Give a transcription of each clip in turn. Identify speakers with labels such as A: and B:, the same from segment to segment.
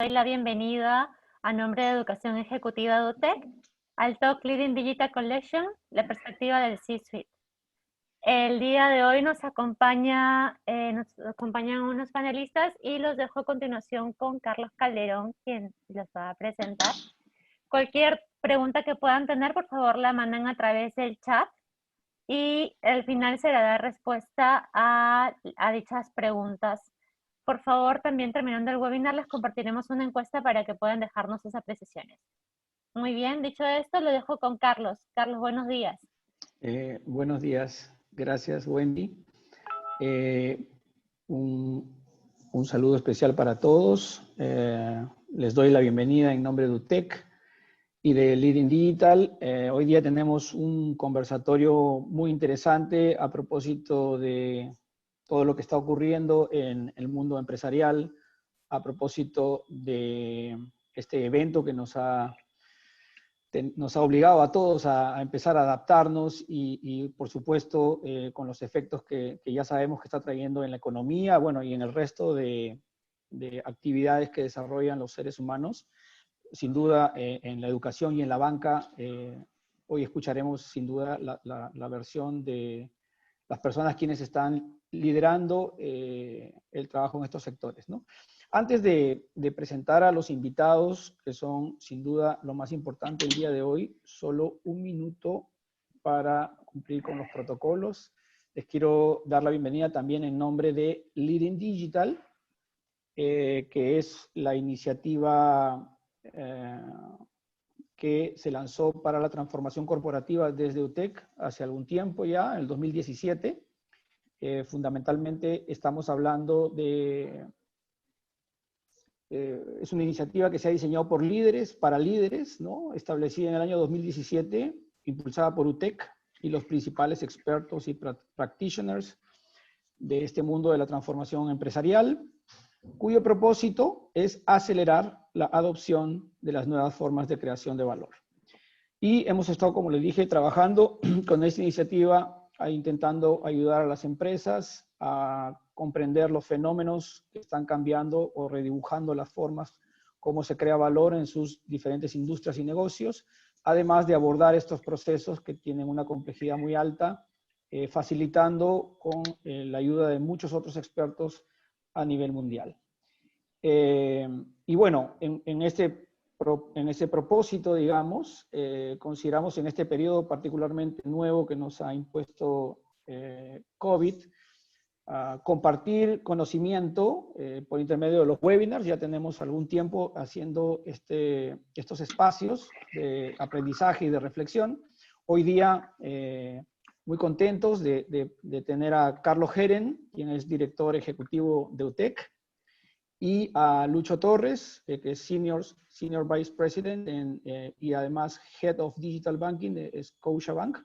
A: doy la bienvenida a nombre de Educación Ejecutiva de UTEC al Talk Leading Digital Collection, la perspectiva del C-Suite. El día de hoy nos acompañan unos panelistas y los dejo a continuación con Carlos Calderón, quien los va a presentar. Cualquier pregunta que puedan tener, por favor, la mandan a través del chat y al final se le da respuesta a dichas preguntas. Por favor, también terminando el webinar, les compartiremos una encuesta para que puedan dejarnos sus apreciaciones. Muy bien, dicho esto, lo dejo con Carlos. Carlos, buenos días.
B: Buenos días. Gracias, Wendy. Un saludo especial para todos. Les doy la bienvenida en nombre de UTEC y de Leading Digital. Hoy día tenemos un conversatorio muy interesante a propósito de todo lo que está ocurriendo en el mundo empresarial, a propósito de este evento que nos ha obligado a todos a empezar a adaptarnos y por supuesto, con los efectos que ya sabemos que está trayendo en la economía, bueno, y en el resto de actividades que desarrollan los seres humanos. Sin duda, en la educación y en la banca, hoy escucharemos sin duda la versión de las personas quienes están liderando el trabajo en estos sectores, ¿no? Antes de presentar a los invitados, que son sin duda lo más importante el día de hoy, solo un minuto para cumplir con los protocolos. Les quiero dar la bienvenida también en nombre de Leading Digital, que es la iniciativa que se lanzó para la transformación corporativa desde UTEC hace algún tiempo ya, en el 2017. Fundamentalmente estamos hablando de... es una iniciativa que se ha diseñado por líderes, para líderes, ¿no? Establecida en el año 2017, impulsada por UTEC y los principales expertos y practitioners de este mundo de la transformación empresarial, cuyo propósito es acelerar la adopción de las nuevas formas de creación de valor. Y hemos estado, como les dije, trabajando con esta iniciativa, intentando ayudar a las empresas a comprender los fenómenos que están cambiando o redibujando las formas cómo se crea valor en sus diferentes industrias y negocios, además de abordar estos procesos que tienen una complejidad muy alta, facilitando con la ayuda de muchos otros expertos a nivel mundial. Y bueno, en ese propósito, digamos, consideramos en este periodo particularmente nuevo que nos ha impuesto COVID, compartir conocimiento por intermedio de los webinars. Ya tenemos algún tiempo haciendo estos espacios de aprendizaje y de reflexión. Hoy día, muy contentos de tener a Carlos Heren, quien es director ejecutivo de UTEC, y a Lucho Torres, que es Senior Vice President y además Head of Digital Banking de Scotiabank.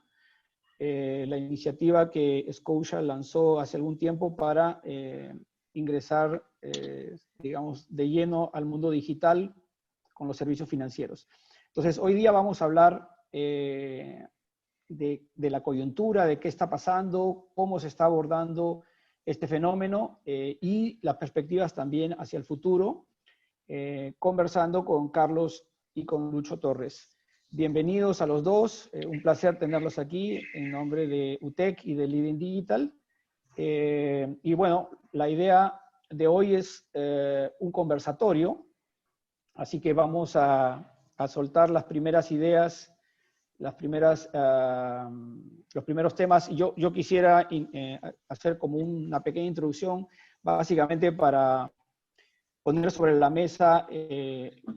B: La iniciativa que Scotia lanzó hace algún tiempo para ingresar, digamos, de lleno al mundo digital con los servicios financieros. Entonces, hoy día vamos a hablar de la coyuntura, de qué está pasando, cómo se está abordando este fenómeno y las perspectivas también hacia el futuro, conversando con Carlos y con Lucho Torres. Bienvenidos a los dos, un placer tenerlos aquí en nombre de UTEC y de Leading Digital. Y bueno, la idea de hoy es un conversatorio, así que vamos a soltar las primeras ideas, los primeros temas. Yo quisiera hacer como una pequeña introducción, básicamente para poner sobre la mesa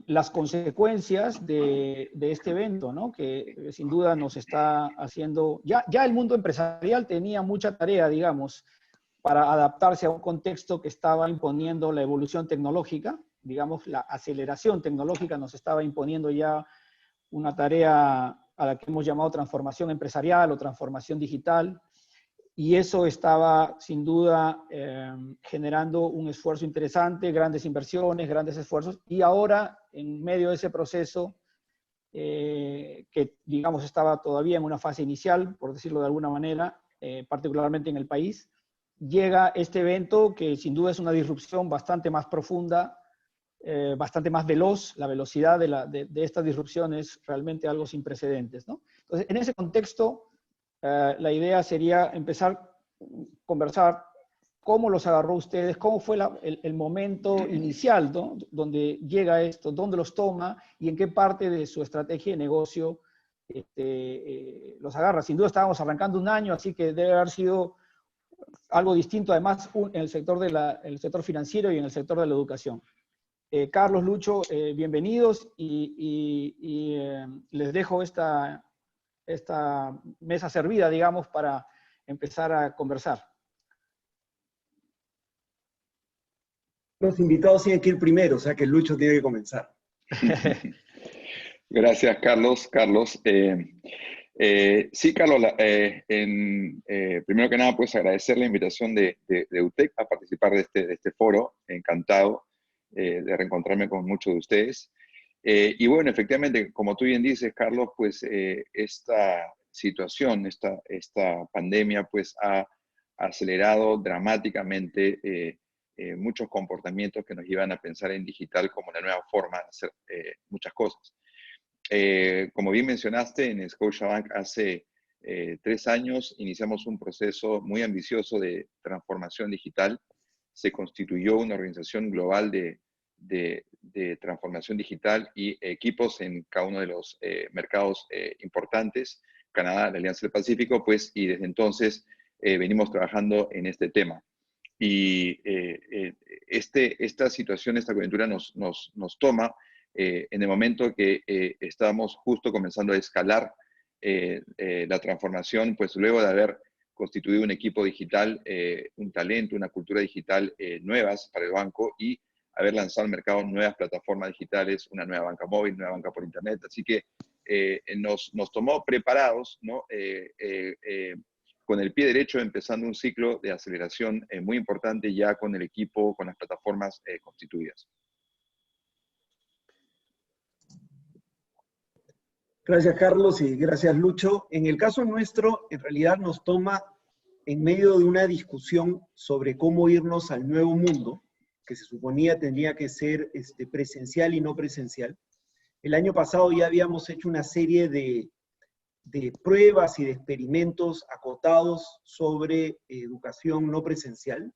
B: las consecuencias de este evento, ¿no? Que sin duda nos está haciendo... Ya el mundo empresarial tenía mucha tarea, digamos, para adaptarse a un contexto que estaba imponiendo la evolución tecnológica, digamos, la aceleración tecnológica nos estaba imponiendo ya una tarea a la que hemos llamado transformación empresarial o transformación digital, y eso estaba sin duda generando un esfuerzo interesante, grandes inversiones, grandes esfuerzos, y ahora en medio de ese proceso, que digamos estaba todavía en una fase inicial, por decirlo de alguna manera, particularmente en el país, llega este evento que sin duda es una disrupción bastante más profunda bastante más veloz. La velocidad de esta disrupción es realmente algo sin precedentes, ¿no? Entonces, en ese contexto, la idea sería empezar a conversar cómo los agarró ustedes, cómo fue el momento inicial, ¿no?, donde llega esto, dónde los toma y en qué parte de su estrategia de negocio los agarra. Sin duda estábamos arrancando un año, así que debe haber sido algo distinto, además, en el sector, el sector financiero y en el sector de la educación. Carlos, Lucho, bienvenidos y les dejo esta mesa servida, digamos, para empezar a conversar.
C: Los invitados tienen que ir primero, o sea que Lucho tiene que comenzar.
D: Gracias, Carlos. Sí, Carlos, primero que nada, pues agradecer la invitación de UTEC a participar de este foro. Encantado de reencontrarme con muchos de ustedes. Y bueno, efectivamente, como tú bien dices, Carlos, pues esta situación, esta pandemia, pues ha acelerado dramáticamente muchos comportamientos que nos llevan a pensar en digital como una nueva forma de hacer muchas cosas. Como bien mencionaste, en Scotiabank hace 3 años iniciamos un proceso muy ambicioso de transformación digital. Se constituyó una organización global de transformación digital y equipos en cada uno de los mercados importantes, Canadá, la Alianza del Pacífico, pues, y desde entonces venimos trabajando en este tema. Y esta situación, esta coyuntura nos toma en el momento que estábamos justo comenzando a escalar la transformación, pues luego de haber constituido un equipo digital, un talento, una cultura digital nuevas para el banco y haber lanzado al mercado nuevas plataformas digitales, una nueva banca móvil, nueva banca por internet. Así que nos tomó preparados, ¿no? Con el pie derecho, empezando un ciclo de aceleración muy importante ya con el equipo, con las plataformas constituidas.
C: Gracias, Carlos, y gracias, Lucho. En el caso nuestro, en realidad nos toma en medio de una discusión sobre cómo irnos al nuevo mundo, que se suponía tendría que ser presencial y no presencial. El año pasado ya habíamos hecho una serie de pruebas y de experimentos acotados sobre educación no presencial,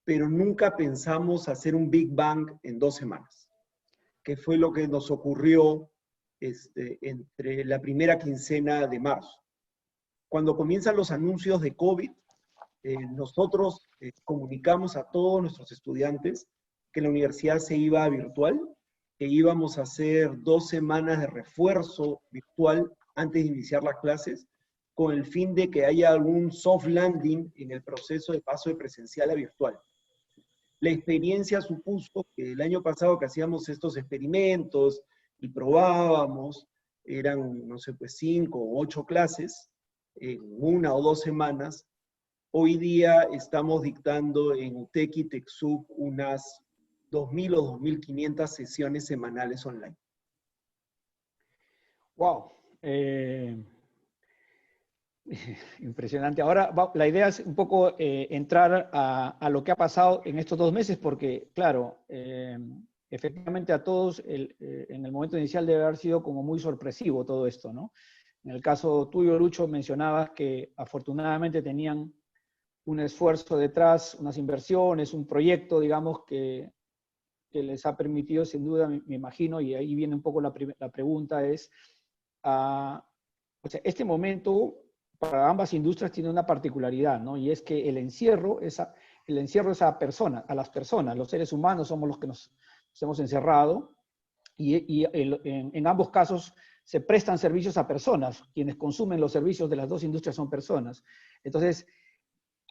C: pero nunca pensamos hacer un Big Bang en 2 semanas, que fue lo que nos ocurrió entre la primera quincena de marzo. Cuando comienzan los anuncios de COVID, nosotros comunicamos a todos nuestros estudiantes que la universidad se iba a virtual, que íbamos a hacer 2 semanas de refuerzo virtual antes de iniciar las clases, con el fin de que haya algún soft landing en el proceso de paso de presencial a virtual. La experiencia supuso que el año pasado que hacíamos estos experimentos y probábamos, eran, no sé, pues 5 o 8 clases en 1 o 2 semanas. Hoy día estamos dictando en UTEC y TechSoup unas 2.000 o 2.500 sesiones semanales online.
B: Wow. Impresionante. Ahora la idea es un poco entrar a lo que ha pasado en estos 2 meses, porque, claro, efectivamente a todos en el momento inicial debe haber sido como muy sorpresivo todo esto, ¿no? En el caso tuyo, Lucho, mencionabas que afortunadamente tenían un esfuerzo detrás, unas inversiones, un proyecto, digamos, que les ha permitido, sin duda, me imagino, y ahí viene un poco la pregunta, es, o sea, este momento para ambas industrias tiene una particularidad, ¿no? Y es que el encierro es a las personas, los seres humanos somos los que nos hemos encerrado, y en ambos casos se prestan servicios a personas, quienes consumen los servicios de las 2 industrias son personas. Entonces,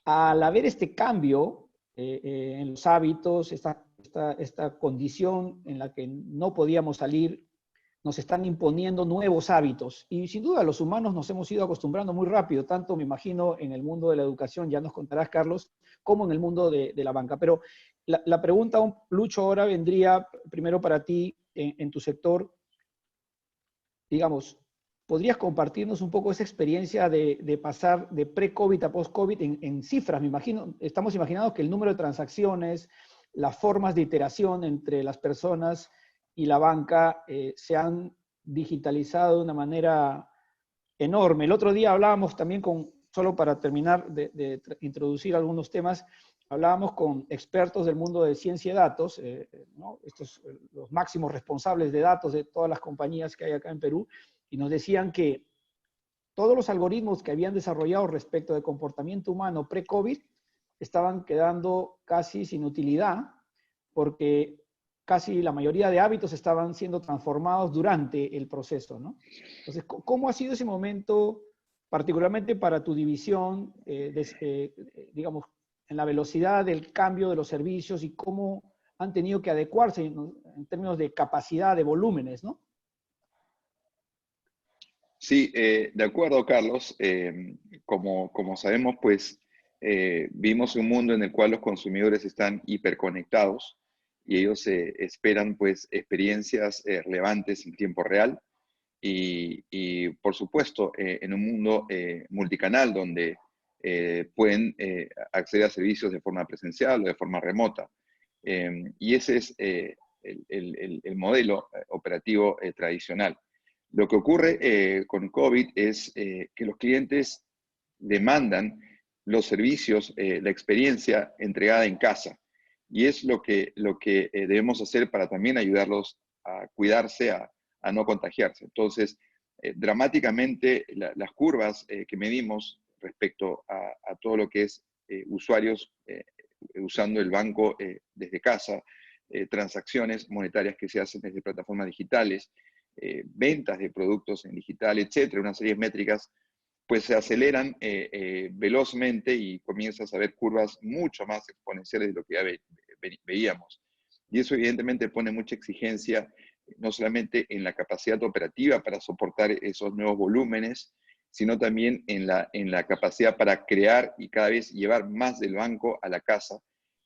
B: al haber este cambio en los hábitos, esta condición en la que no podíamos salir, nos están imponiendo nuevos hábitos. Y sin duda los humanos nos hemos ido acostumbrando muy rápido, tanto me imagino en el mundo de la educación, ya nos contarás, Carlos, como en el mundo de la banca. Pero la pregunta, Lucho, ahora vendría primero para ti en tu sector. Digamos, ¿podrías compartirnos un poco esa experiencia de pasar de pre-COVID a post-COVID en cifras? Me imagino, estamos imaginando que el número de transacciones, las formas de iteración entre las personas y la banca se han digitalizado de una manera enorme. El otro día hablábamos también solo para terminar de introducir algunos temas, hablábamos con expertos del mundo de ciencia y datos, ¿no? Estos, los máximos responsables de datos de todas las compañías que hay acá en Perú, y nos decían que todos los algoritmos que habían desarrollado respecto de comportamiento humano pre-COVID estaban quedando casi sin utilidad, porque casi la mayoría de hábitos estaban siendo transformados durante el proceso, ¿no? Entonces, ¿cómo ha sido ese momento, particularmente para tu división, digamos, en la velocidad del cambio de los servicios y cómo han tenido que adecuarse en términos de capacidad, de volúmenes, ¿no?
D: Sí, de acuerdo, Carlos. Como sabemos, pues vivimos un mundo en el cual los consumidores están hiperconectados y ellos esperan pues experiencias relevantes en tiempo real y por supuesto en un mundo multicanal donde pueden acceder a servicios de forma presencial o de forma remota. Y ese es el modelo operativo tradicional. Lo que ocurre con COVID es que los clientes demandan los servicios, la experiencia entregada en casa. Y es lo que debemos hacer para también ayudarlos a cuidarse, a no contagiarse. Entonces, dramáticamente las curvas que medimos respecto a todo lo que es usuarios usando el banco desde casa, transacciones monetarias que se hacen desde plataformas digitales, ventas de productos en digital, etcétera, una serie de métricas, pues se aceleran velozmente y comienzas a ver curvas mucho más exponenciales de lo que ya veíamos. Y eso evidentemente pone mucha exigencia, no solamente en la capacidad operativa para soportar esos nuevos volúmenes, sino también en la capacidad para crear y cada vez llevar más del banco a la casa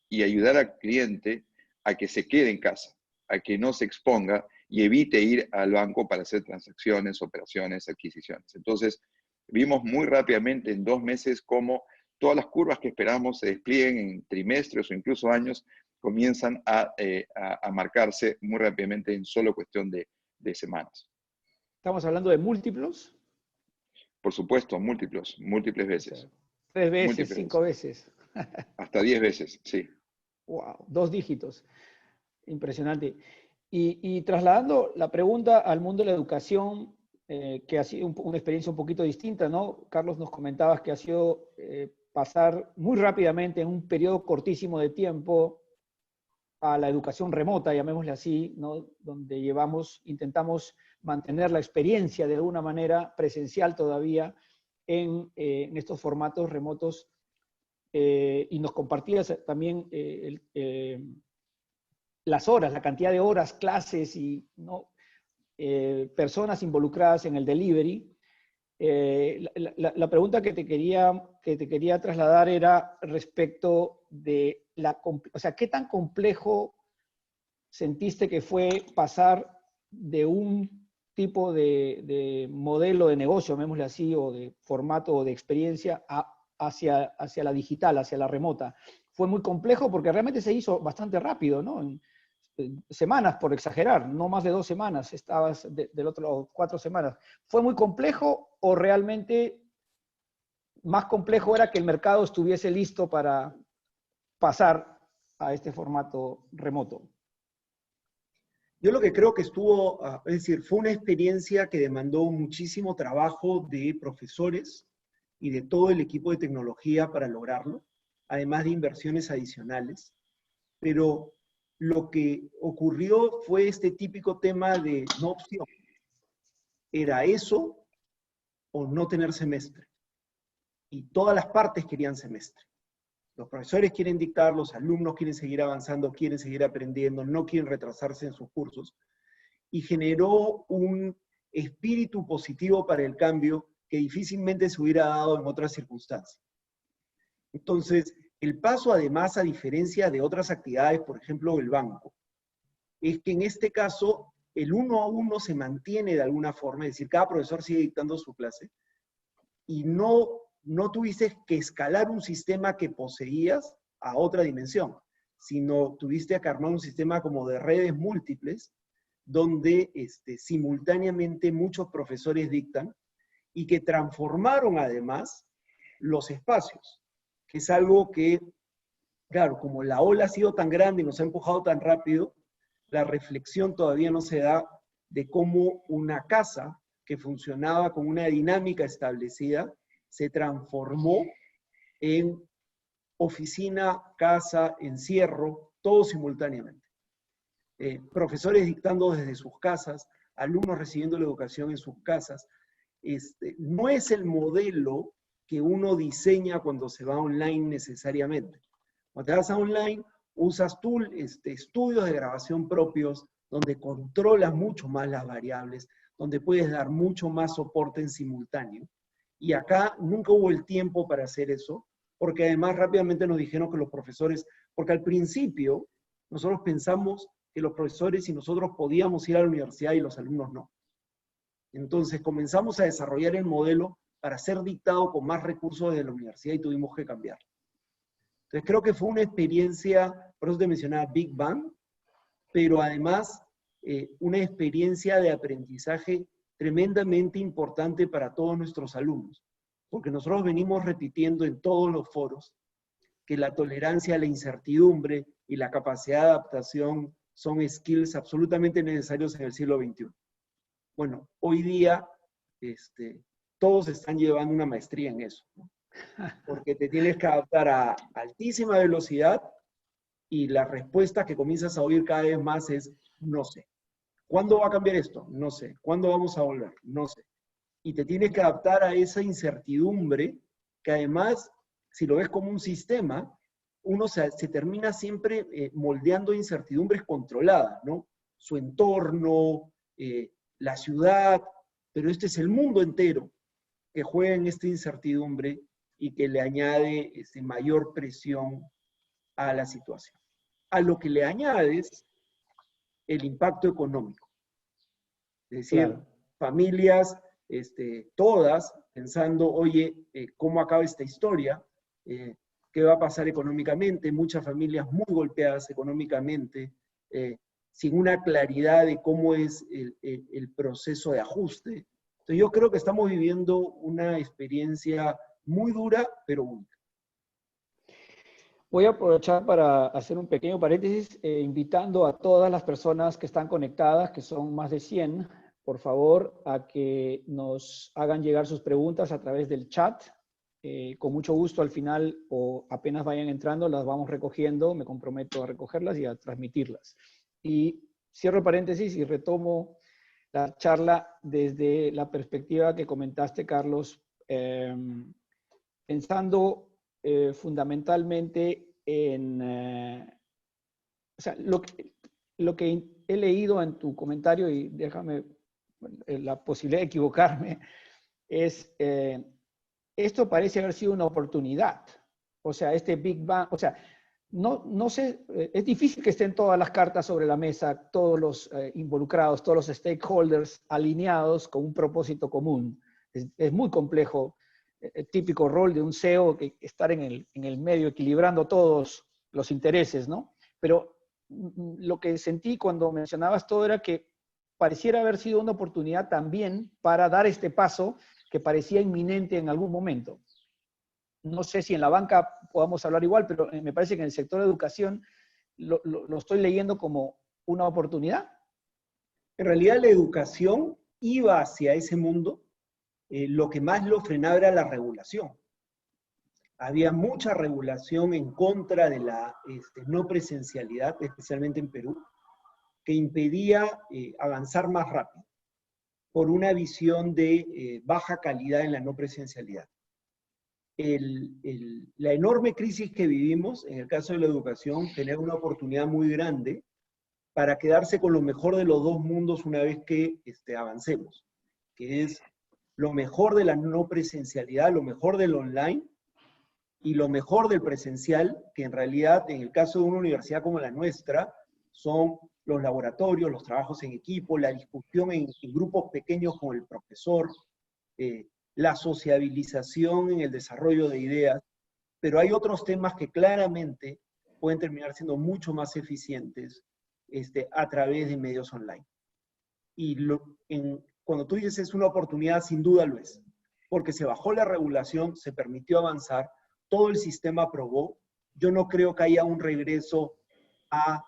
D: y ayudar al cliente a que se quede en casa, a que no se exponga y evite ir al banco para hacer transacciones, operaciones, adquisiciones. Entonces, vimos muy rápidamente en 2 meses cómo todas las curvas que esperamos se desplieguen en trimestres o incluso años, comienzan a marcarse muy rápidamente en solo cuestión de semanas.
B: ¿Estamos hablando de múltiplos?
D: Por supuesto, múltiples veces.
B: 3 veces,
D: múltiples
B: 5 veces.
D: Hasta 10 veces, sí.
B: Wow, 2 dígitos. Impresionante. Y trasladando la pregunta al mundo de la educación, que ha sido una experiencia un poquito distinta, ¿no? Carlos, nos comentabas que ha sido pasar muy rápidamente en un periodo cortísimo de tiempo a la educación remota, llamémosle así, ¿no? Donde intentamos mantener la experiencia de alguna manera presencial todavía en estos formatos remotos, y nos compartías también las horas, la cantidad de horas, clases y ¿no? Personas involucradas en el delivery. La pregunta que te quería trasladar era respecto de o sea, ¿qué tan complejo sentiste que fue pasar de un tipo de modelo de negocio, llamémosle así, o de formato o de experiencia hacia la digital, hacia la remota? Fue muy complejo porque realmente se hizo bastante rápido, ¿no? En semanas, por exagerar, no más de 2 semanas, estabas del otro lado, 4 semanas. ¿Fue muy complejo o realmente más complejo era que el mercado estuviese listo para pasar a este formato remoto?
C: Yo lo que creo que es decir, fue una experiencia que demandó muchísimo trabajo de profesores y de todo el equipo de tecnología para lograrlo, además de inversiones adicionales. Pero lo que ocurrió fue este típico tema de no opción. Era eso o no tener semestre. Y todas las partes querían semestre. Los profesores quieren dictar, los alumnos quieren seguir avanzando, quieren seguir aprendiendo, no quieren retrasarse en sus cursos. Y generó un espíritu positivo para el cambio que difícilmente se hubiera dado en otras circunstancias. Entonces, el paso además, a diferencia de otras actividades, por ejemplo, el banco, es que en este caso el 1 a 1 se mantiene de alguna forma, es decir, cada profesor sigue dictando su clase, y no tuviste que escalar un sistema que poseías a otra dimensión. sino tuviste que armar un sistema como de redes múltiples, donde simultáneamente muchos profesores dictan, y que transformaron además los espacios, que es algo que, claro, como la ola ha sido tan grande y nos ha empujado tan rápido, la reflexión todavía no se da de cómo una casa que funcionaba con una dinámica establecida se transformó en oficina, casa, encierro, todo simultáneamente. Profesores dictando desde sus casas, alumnos recibiendo la educación en sus casas. No es el modelo que uno diseña cuando se va online necesariamente. Cuando te vas a online, usas tú estudios de grabación propios, donde controlas mucho más las variables, donde puedes dar mucho más soporte en simultáneo. Y acá nunca hubo el tiempo para hacer eso, porque además rápidamente nos dijeron que los profesores, porque al principio nosotros pensamos que los profesores y nosotros podíamos ir a la universidad y los alumnos no. Entonces comenzamos a desarrollar el modelo para ser dictado con más recursos de la universidad y tuvimos que cambiar. Entonces creo que fue una experiencia, por eso te mencionaba Big Bang, pero además una experiencia de aprendizaje tremendamente importante para todos nuestros alumnos, porque nosotros venimos repitiendo en todos los foros que la tolerancia a la incertidumbre y la capacidad de adaptación son skills absolutamente necesarios en el siglo XXI. Bueno, hoy día todos están llevando una maestría en eso, ¿no? Porque te tienes que adaptar a altísima velocidad y la respuesta que comienzas a oír cada vez más es no sé. ¿Cuándo va a cambiar esto? No sé. ¿Cuándo vamos a volver? No sé. Y te tienes que adaptar a esa incertidumbre que además, si lo ves como un sistema, uno se termina siempre moldeando incertidumbres controladas, ¿no? Su entorno, la ciudad, pero este es el mundo entero que juega en esta incertidumbre y que le añade mayor presión a la situación. A lo que le añades el impacto económico. Es decir, claro, familias, todas pensando, oye, ¿cómo acaba esta historia? ¿Qué va a pasar económicamente? Muchas familias muy golpeadas económicamente, sin una claridad de cómo es el proceso de ajuste. Entonces yo creo que estamos viviendo una experiencia muy dura, pero única.
B: Voy a aprovechar para hacer un pequeño paréntesis, invitando a todas las personas que están conectadas, que son más de 100, por favor, a que nos hagan llegar sus preguntas a través del chat. Con mucho gusto al final, o apenas vayan entrando, las vamos recogiendo, me comprometo a recogerlas y a transmitirlas. Y cierro el paréntesis y retomo la charla desde la perspectiva que comentaste, Carlos, pensando fundamentalmente en, o sea, lo que he leído en tu comentario, y déjame la posibilidad de equivocarme, es, esto parece haber sido una oportunidad. O sea, este Big Bang, o sea, no sé, es difícil que estén todas las cartas sobre la mesa, todos los involucrados, todos los stakeholders alineados con un propósito común. Es muy complejo. El típico rol de un CEO, que estar en el medio equilibrando todos los intereses, ¿no? Pero lo que sentí cuando mencionabas todo era que pareciera haber sido una oportunidad también para dar este paso que parecía inminente en algún momento. No sé si en la banca podamos hablar igual, pero me parece que en el sector de educación lo estoy leyendo como una oportunidad.
C: En realidad la educación iba hacia ese mundo. Lo que más lo frenaba era la regulación. Había mucha regulación en contra de la no presencialidad, especialmente en Perú, que impedía avanzar más rápido por una visión de baja calidad en la no presencialidad. La enorme crisis que vivimos, en el caso de la educación, genera una oportunidad muy grande para quedarse con lo mejor de los dos mundos una vez que avancemos, que es lo mejor de la no presencialidad, lo mejor del online y lo mejor del presencial, que en realidad, en el caso de una universidad como la nuestra, son los laboratorios, los trabajos en equipo, la discusión en grupos pequeños con el profesor, la sociabilización en el desarrollo de ideas, pero hay otros temas que claramente pueden terminar siendo mucho más eficientes a través de medios online. Y cuando tú dices es una oportunidad, sin duda lo es, porque se bajó la regulación, se permitió avanzar, todo el sistema aprobó. Yo no creo que haya un regreso a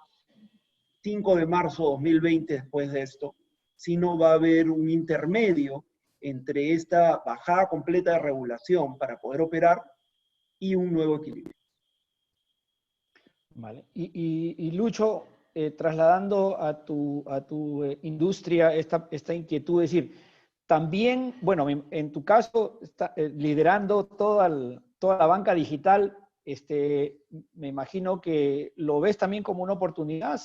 C: 5 de marzo de 2020 después de esto, sino va a haber un intermedio entre esta bajada completa de regulación para poder operar y un nuevo equilibrio.
B: Vale. Y Lucho, trasladando a tu industria esta inquietud, es decir, también, bueno, en tu caso, liderando toda la banca digital, me imagino que lo ves también como una oportunidad,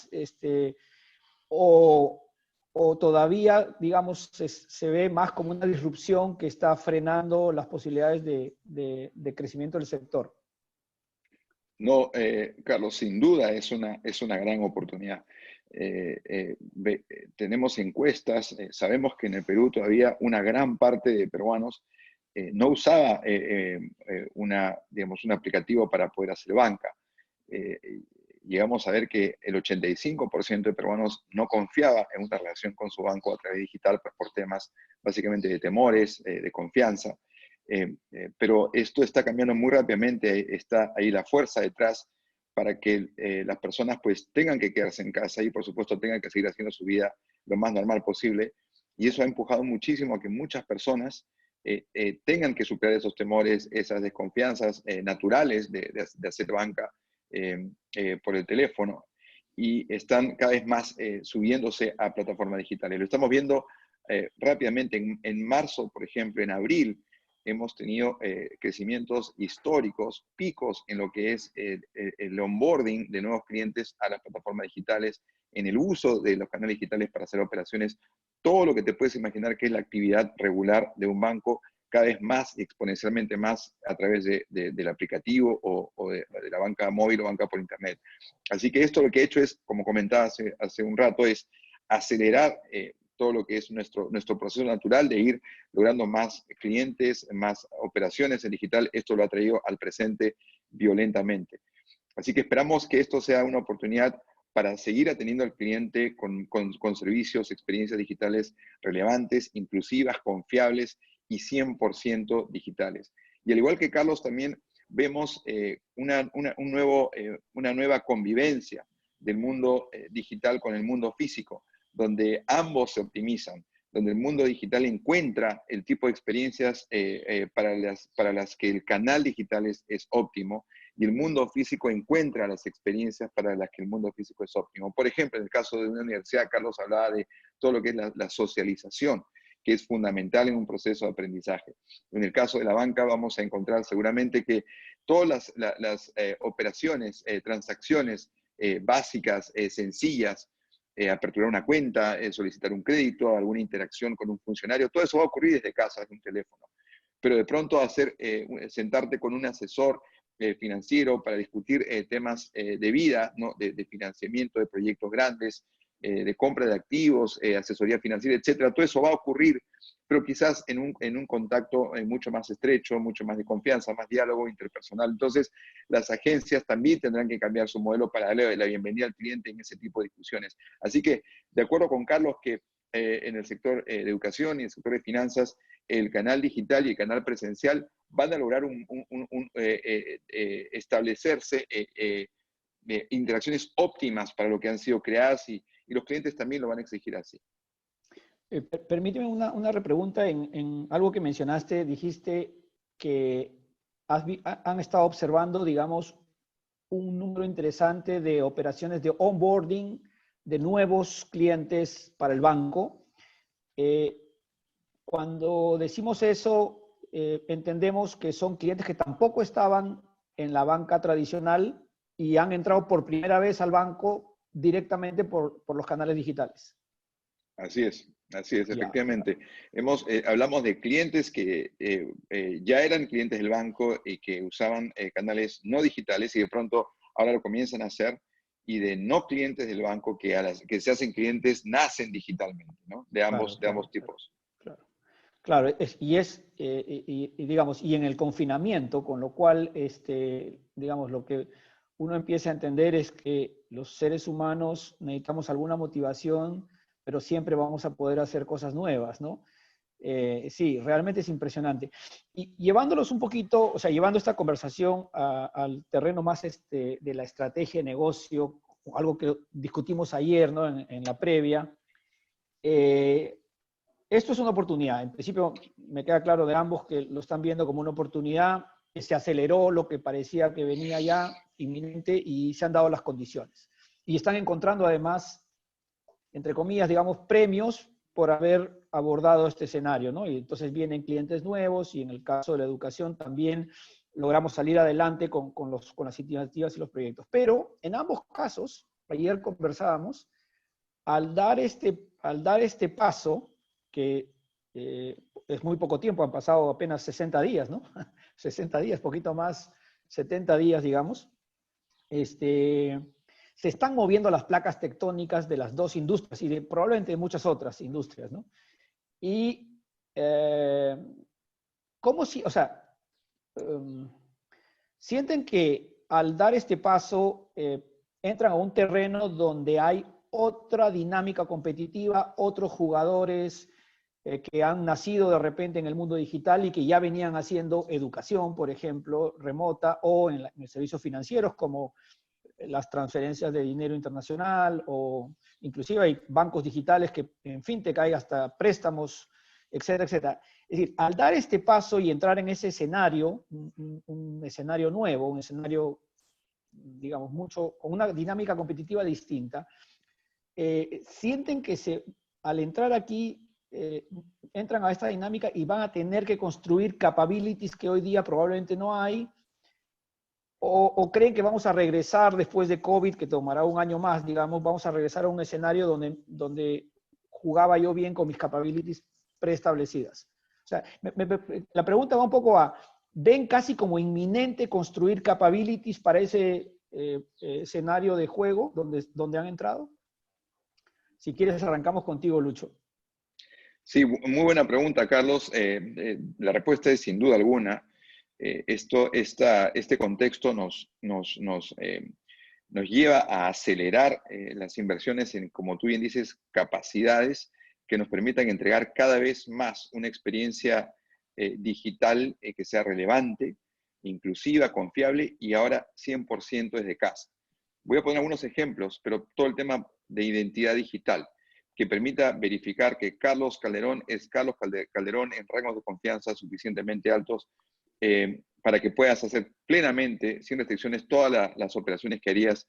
B: o todavía, digamos, se ve más como una disrupción que está frenando las posibilidades de crecimiento del sector.
D: No, Carlos, sin duda es una gran oportunidad. Tenemos encuestas, sabemos que en el Perú todavía una gran parte de peruanos no usaba digamos, un aplicativo para poder hacer banca. Llegamos a ver que el 85% de peruanos no confiaba en una relación con su banco a través digital, pues, por temas básicamente de temores, de confianza. Pero esto está cambiando muy rápidamente, está ahí la fuerza detrás para que las personas pues tengan que quedarse en casa y por supuesto tengan que seguir haciendo su vida lo más normal posible. Y eso ha empujado muchísimo a que muchas personas tengan que superar esos temores, esas desconfianzas naturales de hacer banca por el teléfono, y están cada vez más subiéndose a plataformas digitales. Lo estamos viendo rápidamente en marzo, por ejemplo, en abril, hemos tenido crecimientos históricos, picos en lo que es el onboarding de nuevos clientes a las plataformas digitales, en el uso de los canales digitales para hacer operaciones, todo lo que te puedes imaginar que es la actividad regular de un banco, cada vez más, exponencialmente más, a través del aplicativo o de la banca móvil o banca por internet. Así que esto lo que he hecho es, como comentaba hace un rato, es acelerar todo lo que es nuestro proceso natural de ir logrando más clientes, más operaciones en digital. Esto lo ha traído al presente violentamente. Así que esperamos que esto sea una oportunidad para seguir atendiendo al cliente con servicios, experiencias digitales relevantes, inclusivas, confiables y 100% digitales. Y al igual que Carlos, también vemos una nueva convivencia del mundo digital con el mundo físico, donde ambos se optimizan, donde el mundo digital encuentra el tipo de experiencias para las que el canal digital es óptimo, y el mundo físico encuentra las experiencias para las que el mundo físico es óptimo. Por ejemplo, en el caso de una universidad, Carlos hablaba de todo lo que es la socialización, que es fundamental en un proceso de aprendizaje. En el caso de la banca vamos a encontrar seguramente que todas las operaciones, transacciones básicas, sencillas, aperturar una cuenta, solicitar un crédito, alguna interacción con un funcionario, todo eso va a ocurrir desde casa, desde un teléfono. Pero de pronto sentarte con un asesor financiero para discutir temas de vida, ¿no? de financiamiento de proyectos grandes, de compra de activos, asesoría financiera, etcétera. Todo eso va a ocurrir, pero quizás en un contacto mucho más estrecho, mucho más de confianza, más diálogo interpersonal. Entonces, las agencias también tendrán que cambiar su modelo para darle la bienvenida al cliente en ese tipo de discusiones. Así que, de acuerdo con Carlos, que en el sector de educación y el sector de finanzas, el canal digital y el canal presencial van a lograr establecerse interacciones óptimas para lo que han sido creadas, y los clientes también lo van a exigir así.
B: Permíteme una repregunta en algo que mencionaste. Dijiste que han estado observando, digamos, un número interesante de operaciones de onboarding de nuevos clientes para el banco. Cuando decimos eso, entendemos que son clientes que tampoco estaban en la banca tradicional y han entrado por primera vez al banco directamente por los canales digitales.
D: Así es, efectivamente. Hablamos de clientes que ya eran clientes del banco y que usaban canales no digitales, y de pronto ahora lo comienzan a hacer, y de no clientes del banco que se hacen clientes nacen digitalmente, ¿no? De ambos tipos.
B: Claro, digamos, y en el confinamiento, con lo cual, digamos, uno empieza a entender es que los seres humanos necesitamos alguna motivación, pero siempre vamos a poder hacer cosas nuevas, ¿no? Sí, realmente es impresionante. Y llevándolos un poquito, o sea, llevando esta conversación al terreno más de la estrategia de negocio, algo que discutimos ayer, ¿no? En la previa, esto es una oportunidad. En principio, me queda claro de ambos que lo están viendo como una oportunidad, que se aceleró lo que parecía que venía ya inminente y se han dado las condiciones. Y están encontrando además, entre comillas, digamos, premios por haber abordado este escenario, ¿no? Y entonces vienen clientes nuevos y en el caso de la educación también logramos salir adelante con las iniciativas y los proyectos. Pero en ambos casos, ayer conversábamos, al dar este paso, que es muy poco tiempo, han pasado apenas 60 días, ¿no? 60 días, poquito más, 70 días, digamos, se están moviendo las placas tectónicas de las dos industrias y probablemente de muchas otras industrias, ¿no? Y ¿cómo si, o sea, sienten que al dar este paso entran a un terreno donde hay otra dinámica competitiva, otros jugadores que han nacido de repente en el mundo digital y que ya venían haciendo educación, por ejemplo, remota, o en servicios financieros como las transferencias de dinero internacional, o inclusive hay bancos digitales que en fintech hay hasta préstamos, etcétera, etcétera. Es decir, al dar este paso y entrar en ese escenario, un escenario nuevo, un escenario, digamos, con una dinámica competitiva distinta, sienten que al entrar aquí entran a esta dinámica y van a tener que construir capabilities que hoy día probablemente no hay, o creen que vamos a regresar después de COVID, que tomará un año más, digamos, vamos a regresar a un escenario donde jugaba yo bien con mis capabilities preestablecidas. O sea, la pregunta va un poco a, ¿ven casi como inminente construir capabilities para ese escenario de juego donde han entrado? Si quieres, arrancamos contigo, Lucho.
D: Sí, muy buena pregunta, Carlos. La respuesta es sin duda alguna. Este contexto nos lleva a acelerar las inversiones en, como tú bien dices, capacidades que nos permitan entregar cada vez más una experiencia digital que sea relevante, inclusiva, confiable y ahora 100% desde casa. Voy a poner algunos ejemplos, pero todo el tema de identidad digital, que permita verificar que Carlos Calderón es Carlos Calderón en rangos de confianza suficientemente altos para que puedas hacer plenamente, sin restricciones, todas las operaciones que harías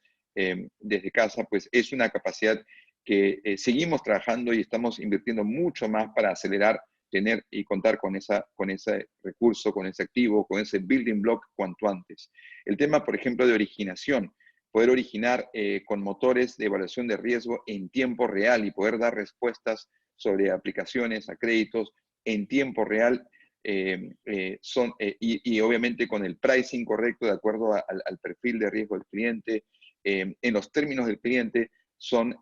D: desde casa, pues es una capacidad que seguimos trabajando y estamos invirtiendo mucho más para acelerar, tener y contar con ese recurso, con ese activo, con ese building block cuanto antes. El tema, por ejemplo, de originación, poder originar con motores de evaluación de riesgo en tiempo real y poder dar respuestas sobre aplicaciones a créditos en tiempo real, y obviamente con el pricing correcto de acuerdo al perfil de riesgo del cliente, en los términos del cliente, son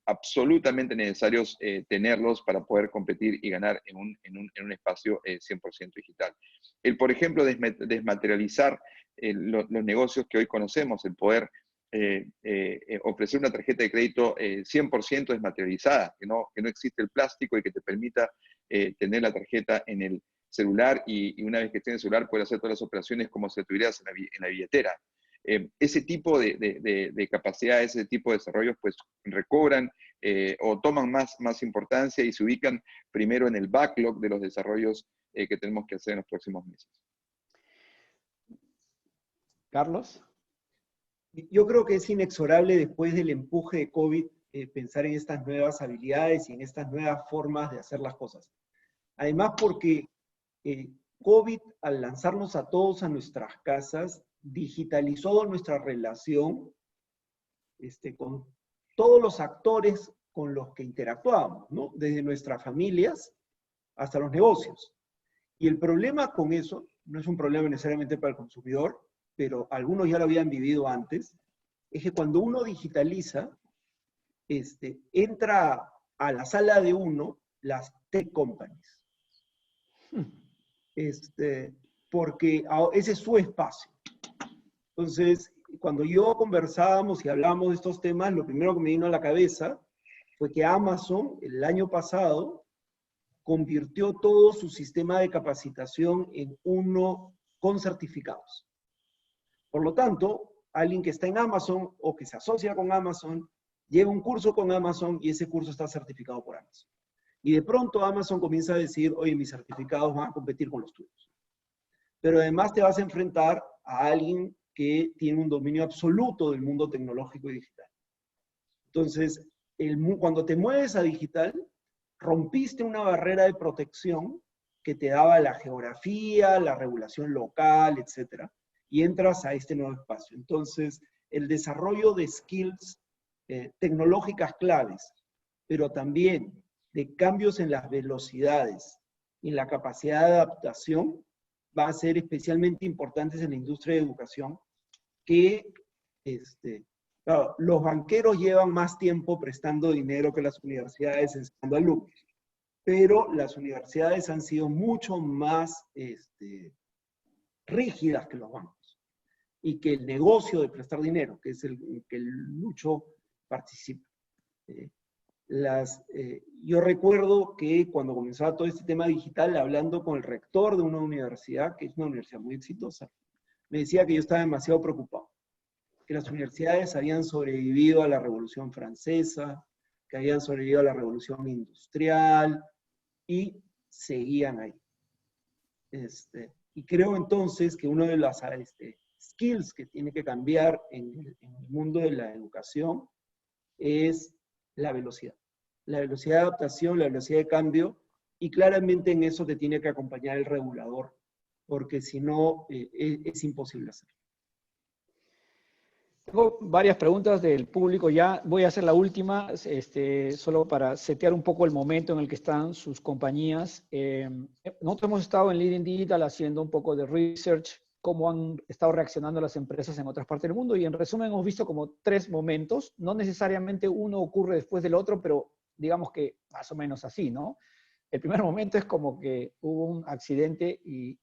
D: absolutamente necesarios tenerlos para poder competir y ganar en un espacio 100% digital. Por ejemplo, desmaterializar los negocios que hoy conocemos, el poder ofrecer una tarjeta de crédito 100% desmaterializada, que no existe el plástico y que te permita tener la tarjeta en el celular y una vez que esté en el celular poder hacer todas las operaciones como si estuvieras en la billetera. Ese tipo de capacidades, ese tipo de desarrollos, pues recobran o toman más importancia y se ubican primero en el backlog de los desarrollos que tenemos que hacer en los próximos meses.
B: Carlos.
C: Yo creo que es inexorable después del empuje de COVID pensar en estas nuevas habilidades y en estas nuevas formas de hacer las cosas. Además porque COVID, al lanzarnos a todos a nuestras casas, digitalizó nuestra relación con todos los actores con los que interactuábamos, ¿no? Desde nuestras familias hasta los negocios. Y el problema con eso, no es un problema necesariamente para el consumidor, pero algunos ya lo habían vivido antes, es que cuando uno digitaliza, entra a la sala de uno las tech companies. Porque ese es su espacio. Entonces, cuando yo conversábamos y hablábamos de estos temas, lo primero que me vino a la cabeza fue que Amazon el año pasado convirtió todo su sistema de capacitación en uno con certificados. Por lo tanto, alguien que está en Amazon o que se asocia con Amazon, lleva un curso con Amazon y ese curso está certificado por Amazon. Y de pronto Amazon comienza a decir, oye, mis certificados van a competir con los tuyos. Pero además te vas a enfrentar a alguien que tiene un dominio absoluto del mundo tecnológico y digital. Entonces, cuando te mueves a digital, rompiste una barrera de protección que te daba la geografía, la regulación local, etcétera, y entras a este nuevo espacio. Entonces, el desarrollo de skills tecnológicas claves, pero también de cambios en las velocidades y en la capacidad de adaptación, va a ser especialmente importantes en la industria de educación, que claro, los banqueros llevan más tiempo prestando dinero que las universidades enseñando alumnos, pero las universidades han sido mucho más rígidas que los bancos, y que el negocio de prestar dinero, que es el que el Lucho participa. Yo recuerdo que cuando comenzaba todo este tema digital, hablando con el rector de una universidad, que es una universidad muy exitosa, me decía que yo estaba demasiado preocupado, que las universidades habían sobrevivido a la Revolución Francesa, que habían sobrevivido a la Revolución Industrial, y seguían ahí. Y creo entonces que uno de las skills que tiene que cambiar en el mundo de la educación es la velocidad. La velocidad de adaptación, la velocidad de cambio, y claramente en eso te tiene que acompañar el regulador, porque si no, es imposible hacerlo.
B: Tengo varias preguntas del público ya. Voy a hacer la última, solo para setear un poco el momento en el que están sus compañías. Nosotros hemos estado en Leading Digital haciendo un poco de research, cómo han estado reaccionando las empresas en otras partes del mundo, y en resumen hemos visto como 3 momentos. No necesariamente uno ocurre después del otro, pero digamos que más o menos así, ¿no? El primer momento es como que hubo un accidente y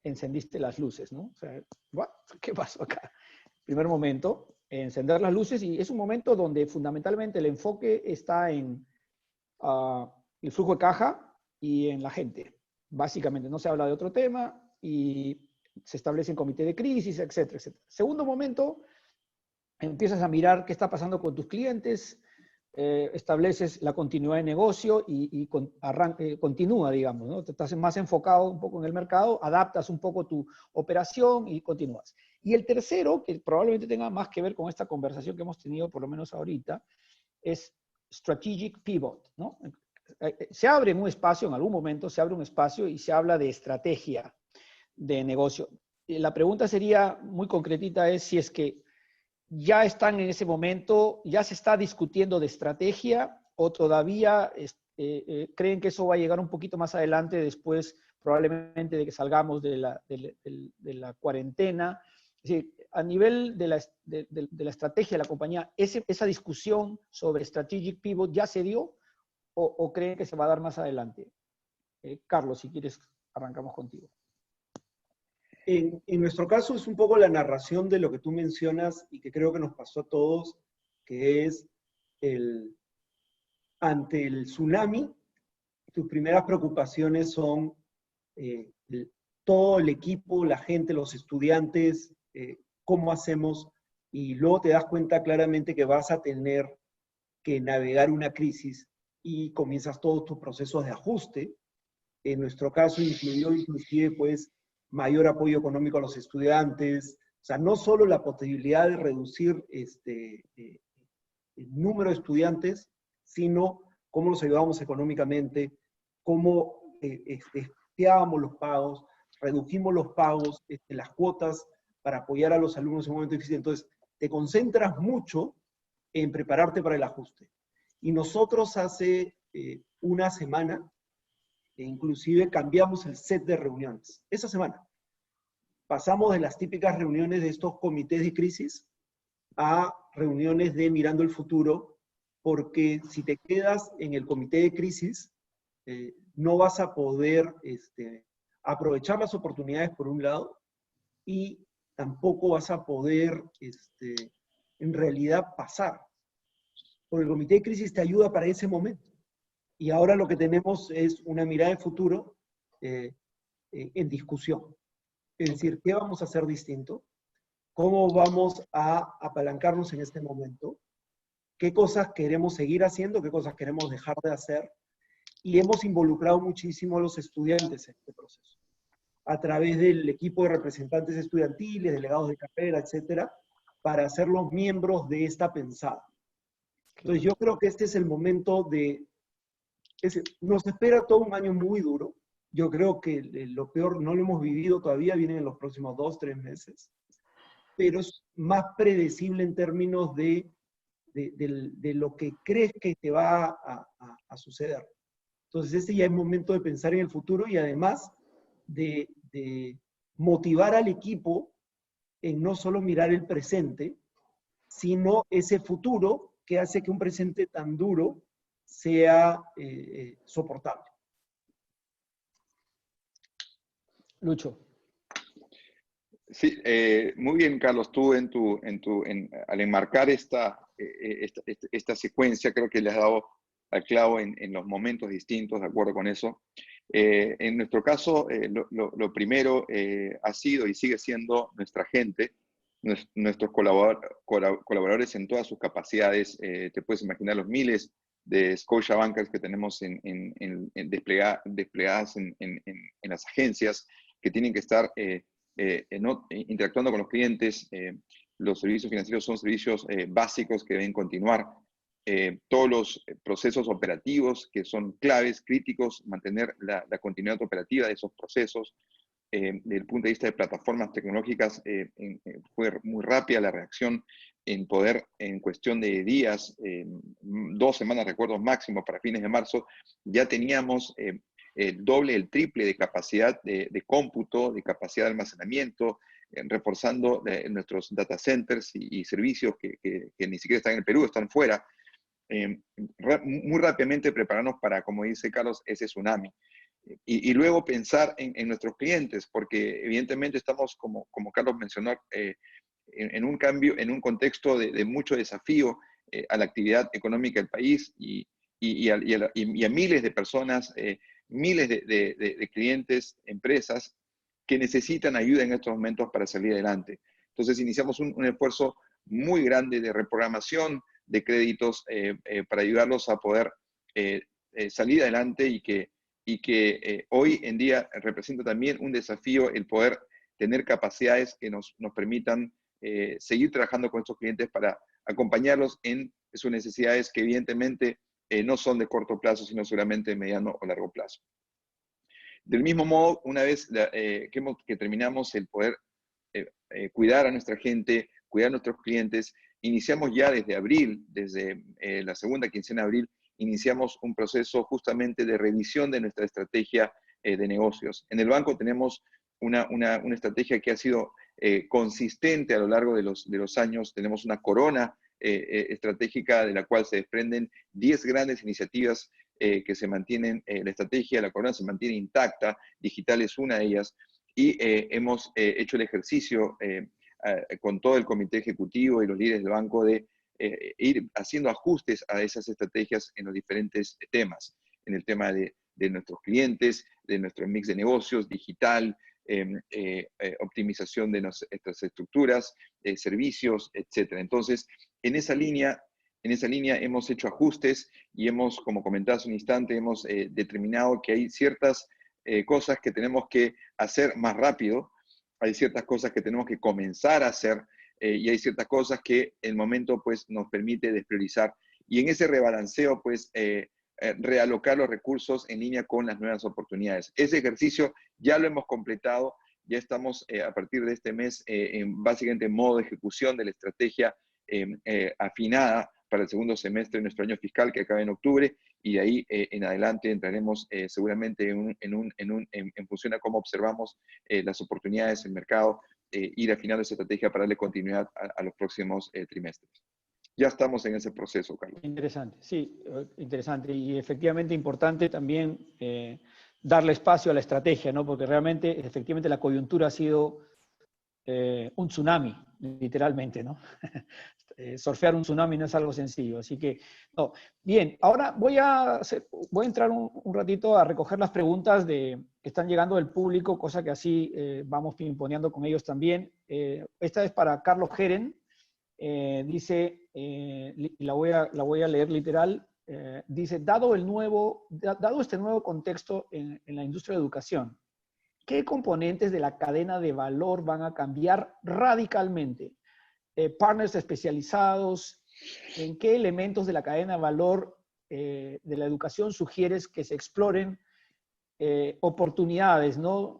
B: encendiste las luces, ¿no? O sea, ¿qué pasó acá? Primer momento, encender las luces, y es un momento donde fundamentalmente el enfoque está en el flujo de caja y en la gente. Básicamente no se habla de otro tema y se establece un comité de crisis, etcétera, etcétera. Segundo momento, empiezas a mirar qué está pasando con tus clientes, estableces la continuidad de negocio y continúa, digamos, ¿no? Te estás más enfocado un poco en el mercado, adaptas un poco tu operación y continúas. Y el tercero, que probablemente tenga más que ver con esta conversación que hemos tenido, por lo menos ahorita, es strategic pivot, ¿no? Se abre un espacio, en algún momento se abre un espacio y se habla de estrategia de negocio. La pregunta sería muy concretita, es si es que ya están en ese momento, ya se está discutiendo de estrategia, o todavía creen que eso va a llegar un poquito más adelante, después probablemente de que salgamos de la cuarentena. Es decir, a nivel de la estrategia de la compañía, ¿esa discusión sobre strategic pivot ya se dio o creen que se va a dar más adelante? Carlos, si quieres, arrancamos contigo.
C: En nuestro caso es un poco la narración de lo que tú mencionas y que creo que nos pasó a todos, que es ante el tsunami, tus primeras preocupaciones son todo el equipo, la gente, los estudiantes, cómo hacemos, y luego te das cuenta claramente que vas a tener que navegar una crisis y comienzas todos tus procesos de ajuste. En nuestro caso incluyó inclusive pues mayor apoyo económico a los estudiantes, o sea, no solo la posibilidad de reducir el número de estudiantes, sino cómo los ayudábamos económicamente, cómo espiábamos los pagos, redujimos los pagos, las cuotas para apoyar a los alumnos en un momento difícil. Entonces, te concentras mucho en prepararte para el ajuste. Y nosotros hace una semana, inclusive cambiamos el set de reuniones. Esa semana pasamos de las típicas reuniones de estos comités de crisis a reuniones de mirando el futuro, porque si te quedas en el comité de crisis, no vas a poder aprovechar las oportunidades por un lado, y tampoco vas a poder en realidad pasar. Porque el comité de crisis te ayuda para ese momento. Y ahora lo que tenemos es una mirada de futuro en discusión. Es decir, ¿qué vamos a hacer distinto? ¿Cómo vamos a apalancarnos en este momento? ¿Qué cosas queremos seguir haciendo? ¿Qué cosas queremos dejar de hacer? Y hemos involucrado muchísimo a los estudiantes en este proceso, a través del equipo de representantes estudiantiles, delegados de carrera, etcétera, para hacerlos miembros de esta pensada. Entonces yo creo que este es el momento de... nos espera todo un año muy duro. Yo creo que lo peor no lo hemos vivido todavía, vienen en los próximos 2-3 meses, pero es más predecible en términos de lo que crees que te va a suceder. Entonces este ya es momento de pensar en el futuro y además de motivar al equipo en no solo mirar el presente, sino ese futuro que hace que un presente tan duro sea soportable.
B: Lucho.
D: Sí, muy bien, Carlos. Tú al enmarcar esta secuencia, creo que le has dado al clavo en los momentos distintos, de acuerdo con eso. En nuestro caso, lo primero ha sido y sigue siendo nuestra gente, nuestros colaboradores en todas sus capacidades. Te puedes imaginar los miles de Scotiabankers que tenemos desplegadas en las agencias, que tienen que estar interactuando con los clientes. Los servicios financieros son servicios básicos que deben continuar. Todos los procesos operativos que son claves, críticos, mantener la continuidad operativa de esos procesos. Desde el punto de vista de plataformas tecnológicas, fue muy rápida la reacción en poder, en cuestión de días, 2 semanas, recuerdo, máximo para fines de marzo, ya teníamos el doble, el triple de capacidad de cómputo, de capacidad de almacenamiento, reforzando nuestros data centers y servicios que ni siquiera están en el Perú, están fuera. Muy rápidamente prepararnos para, como dice Carlos, ese tsunami. Y luego pensar en nuestros clientes, porque evidentemente estamos, como Carlos mencionó, en un cambio, en un contexto de mucho desafío a la actividad económica del país y a miles de personas, miles de clientes, empresas que necesitan ayuda en estos momentos para salir adelante. Entonces iniciamos un esfuerzo muy grande de reprogramación de créditos para ayudarlos a poder salir adelante y que hoy en día representa también un desafío el poder tener capacidades que nos permitan seguir trabajando con estos clientes para acompañarlos en sus necesidades que evidentemente no son de corto plazo, sino seguramente de mediano o largo plazo. Del mismo modo, una vez que terminamos el poder cuidar a nuestra gente, cuidar a nuestros clientes, iniciamos ya desde abril, desde la segunda quincena de abril, iniciamos un proceso justamente de revisión de nuestra estrategia de negocios. En el banco tenemos una estrategia que ha sido consistente a lo largo de los años. Tenemos una corona estratégica de la cual se desprenden 10 grandes iniciativas que se mantienen, la estrategia, la corona se mantiene intacta, digital es una de ellas, y hemos hecho el ejercicio con todo el comité ejecutivo y los líderes del banco de ir haciendo ajustes a esas estrategias en los diferentes temas, en el tema de nuestros clientes, de nuestro mix de negocios, digital, optimización de nuestras estructuras, servicios, etc. Entonces, en esa línea hemos hecho ajustes y hemos, como comenté hace un instante, hemos determinado que hay ciertas cosas que tenemos que hacer más rápido, hay ciertas cosas que tenemos que comenzar a hacer y hay ciertas cosas que el momento pues, nos permite despriorizar. Y en ese rebalanceo, pues, realocar los recursos en línea con las nuevas oportunidades. Ese ejercicio ya lo hemos completado, ya estamos a partir de este mes básicamente en modo de ejecución de la estrategia afinada para el segundo semestre de nuestro año fiscal que acaba en octubre, y de ahí en adelante entraremos seguramente en función a cómo observamos las oportunidades del mercado, ir afinando esa estrategia para darle continuidad a los próximos trimestres. Ya estamos en ese proceso, Carlos.
B: Interesante, sí, interesante. Y efectivamente importante también darle espacio a la estrategia, ¿no? Porque realmente, efectivamente, la coyuntura ha sido un tsunami, literalmente, ¿no? Surfear un tsunami no es algo sencillo, así que, no. Bien, ahora voy a entrar un ratito a recoger las preguntas que están llegando del público, cosa que así vamos pimponeando con ellos también. Esta es para Carlos Geren, dice, la voy a leer literal, dice, dado este nuevo contexto en la industria de educación, ¿qué componentes de la cadena de valor van a cambiar radicalmente? Partners especializados, ¿en qué elementos de la cadena de valor de la educación sugieres que se exploren oportunidades, ¿no?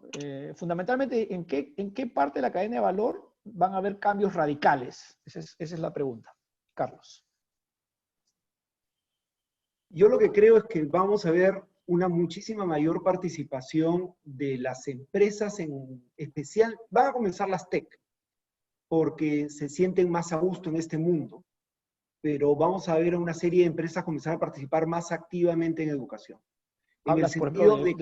B: Fundamentalmente, ¿en qué parte de la cadena de valor van a haber cambios radicales? Esa es la pregunta. Carlos.
C: Yo lo que creo es que vamos a ver una muchísima mayor participación de las empresas, en especial, van a comenzar las tech, porque se sienten más a gusto en este mundo, pero vamos a ver a una serie de empresas comenzar a participar más activamente en educación.
B: Hablas, por ejemplo, de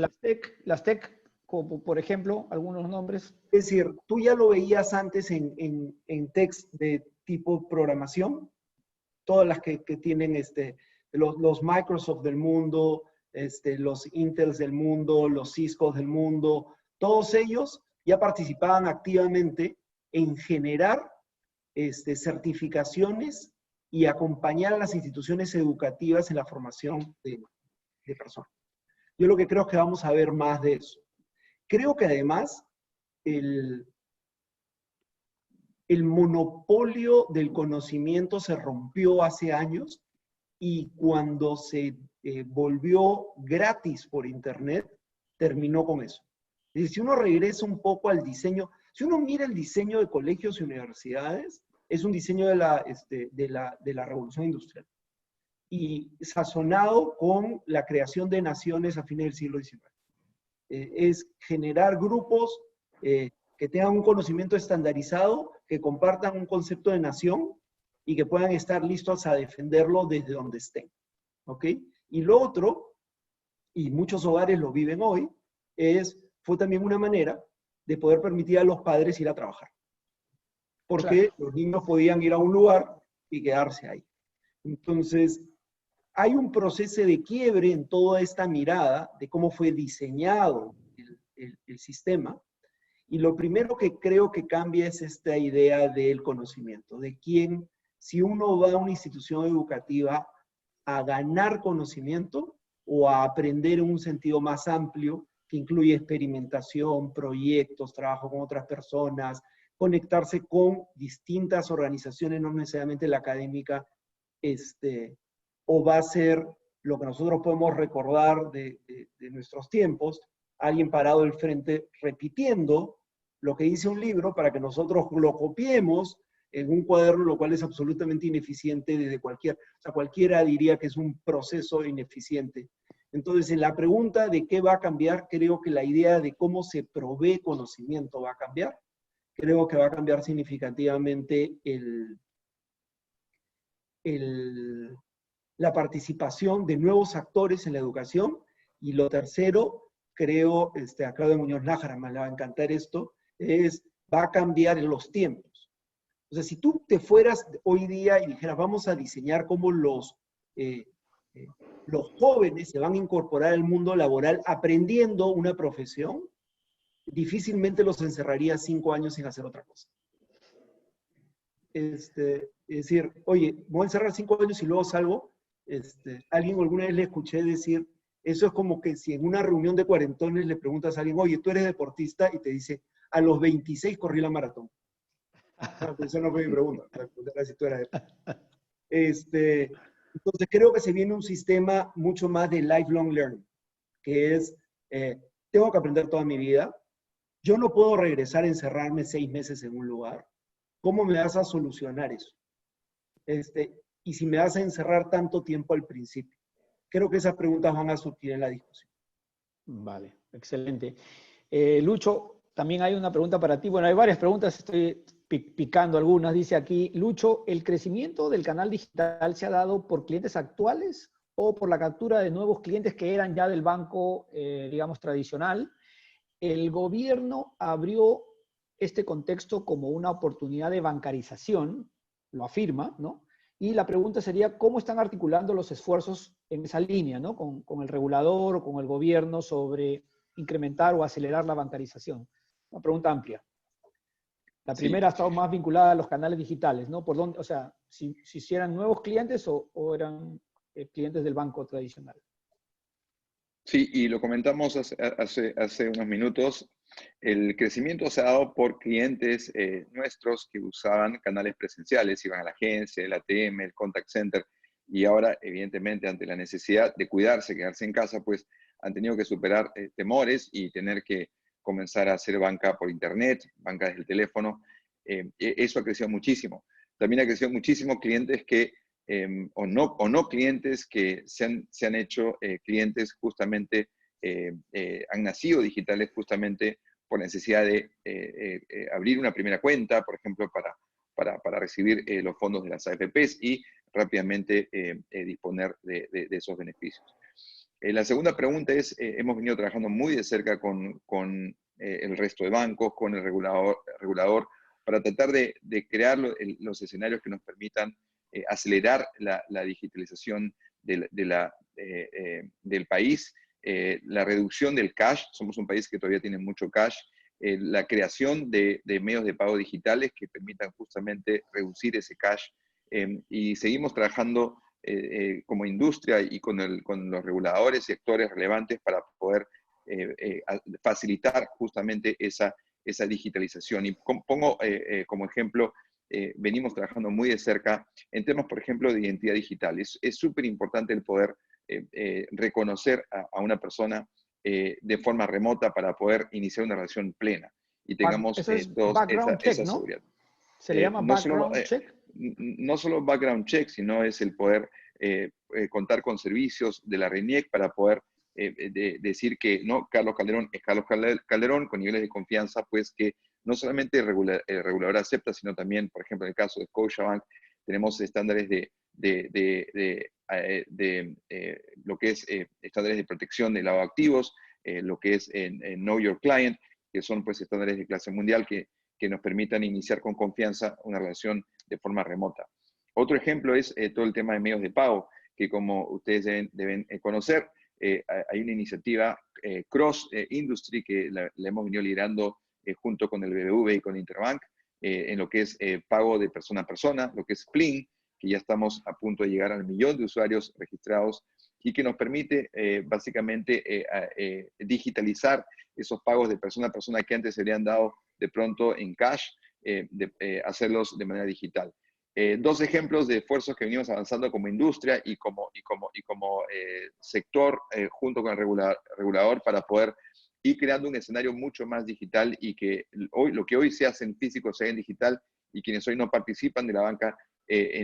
B: las tech, como por ejemplo, algunos nombres.
C: Es decir, tú ya lo veías antes en techs de tipo programación, todas las que tienen los Microsoft del mundo, los Intels del mundo, los Ciscos del mundo, todos ellos ya participaban activamente en generar certificaciones y acompañar a las instituciones educativas en la formación de personas. Yo lo que creo es que vamos a ver más de eso. Creo que además el monopolio del conocimiento se rompió hace años y cuando se volvió gratis por Internet, terminó con eso. Es decir, si uno regresa un poco al diseño, si uno mira el diseño de colegios y universidades, es un diseño de la revolución industrial. Y sazonado con la creación de naciones a fines del siglo XIX. Es generar grupos que tengan un conocimiento estandarizado, que compartan un concepto de nación y que puedan estar listos a defenderlo desde donde estén. ¿Ok? Y lo otro, y muchos hogares lo viven hoy, fue también una manera de poder permitir a los padres ir a trabajar. Porque los niños podían ir a un lugar y quedarse ahí. Entonces, hay un proceso de quiebre en toda esta mirada de cómo fue diseñado el sistema. Y lo primero que creo que cambia es esta idea del conocimiento, de quién, si uno va a una institución educativa a ganar conocimiento o a aprender en un sentido más amplio, que incluye experimentación, proyectos, trabajo con otras personas, conectarse con distintas organizaciones, no necesariamente la académica, o va a ser lo que nosotros podemos recordar de nuestros tiempos, alguien parado al frente repitiendo lo que dice un libro para que nosotros lo copiemos en un cuaderno, lo cual es absolutamente ineficiente desde cualquiera diría que es un proceso ineficiente. Entonces, en la pregunta de qué va a cambiar, creo que la idea de cómo se provee conocimiento va a cambiar. Creo que va a cambiar significativamente la participación de nuevos actores en la educación. Y lo tercero, creo, a Claudia Muñoz Nájera me le va a encantar esto, va a cambiar en los tiempos. O sea, si tú te fueras hoy día y dijeras, vamos a diseñar cómo los jóvenes se van a incorporar al mundo laboral aprendiendo una profesión, difícilmente los encerraría 5 años sin hacer otra cosa. Es decir, oye, voy a encerrar 5 años y luego salgo. Alguien alguna vez le escuché decir, eso es como que si en una reunión de cuarentones le preguntas a alguien, oye, tú eres deportista, y te dice, a los 26 corrí la maratón. Esa no fue mi pregunta, si tú eras deportista. Entonces creo que se viene un sistema mucho más de lifelong learning, que es, tengo que aprender toda mi vida, yo no puedo regresar a encerrarme 6 meses en un lugar. ¿Cómo me vas a solucionar eso? Y si me vas a encerrar tanto tiempo al principio. Creo que esas preguntas van a surgir en la discusión.
B: Vale, excelente. Lucho, también hay una pregunta para ti. Bueno, hay varias preguntas, estoy picando algunas. Dice aquí, Lucho, ¿el crecimiento del canal digital se ha dado por clientes actuales o por la captura de nuevos clientes que eran ya del banco, digamos, tradicional? ¿El gobierno abrió este contexto como una oportunidad de bancarización, lo afirma, ¿no? Y la pregunta sería, ¿cómo están articulando los esfuerzos en esa línea, ¿no? Con el regulador o con el gobierno sobre incrementar o acelerar la bancarización? Una pregunta amplia. La primera ha estado más vinculada a los canales digitales, ¿no? Por dónde, o sea, si eran nuevos clientes o eran clientes del banco tradicional.
D: Sí, y lo comentamos hace unos minutos. El crecimiento se ha dado por clientes nuestros que usaban canales presenciales, iban a la agencia, el ATM, el contact center, y ahora, evidentemente, ante la necesidad de cuidarse, quedarse en casa, pues han tenido que superar temores y tener que comenzar a hacer banca por internet, banca desde el teléfono. Eso ha crecido muchísimo. También ha crecido muchísimo clientes que o no clientes que se han hecho clientes justamente, han nacido digitales justamente por necesidad de abrir una primera cuenta, por ejemplo, para recibir los fondos de las AFPs y rápidamente disponer de esos beneficios. La segunda pregunta es, hemos venido trabajando muy de cerca con el resto de bancos, con el regulador para tratar de crear los escenarios que nos permitan acelerar la digitalización del país, la reducción del cash, somos un país que todavía tiene mucho cash, la creación de medios de pago digitales que permitan justamente reducir ese cash, y seguimos trabajando como industria y con los reguladores y actores relevantes para poder facilitar justamente esa digitalización. Y pongo como ejemplo, venimos trabajando muy de cerca en temas, por ejemplo, de identidad digital. Es súper importante el poder reconocer a una persona de forma remota para poder iniciar una relación plena y tengamos
B: Eso es background check,
D: esa
B: ¿no?
D: seguridad.
B: ¿Se le llama background check?
D: No solo background check, sino es el poder contar con servicios de la RENIEC para poder decir que no, Carlos Calderón es Carlos Calderón, con niveles de confianza, pues que no solamente el regulador acepta, sino también, por ejemplo, en el caso de Scotiabank, tenemos estándares de lo que es estándares de protección de lavado de activos, lo que es Know Your Client, que son pues estándares de clase mundial que nos permitan iniciar con confianza una relación de forma remota. Otro ejemplo es todo el tema de medios de pago, que como ustedes deben conocer, hay una iniciativa Cross Industry que la hemos venido liderando junto con el BBV y con Interbank, en lo que es pago de persona a persona, lo que es Plin, que ya estamos a punto de llegar al 1 millón de usuarios registrados y que nos permite básicamente digitalizar esos pagos de persona a persona que antes se habían dado de pronto en cash, hacerlos de manera digital. Dos ejemplos de esfuerzos que venimos avanzando como industria y como sector junto con el regulador para poder ir creando un escenario mucho más digital y que lo que hoy se hace en físico se haga en digital y quienes hoy no participan de la banca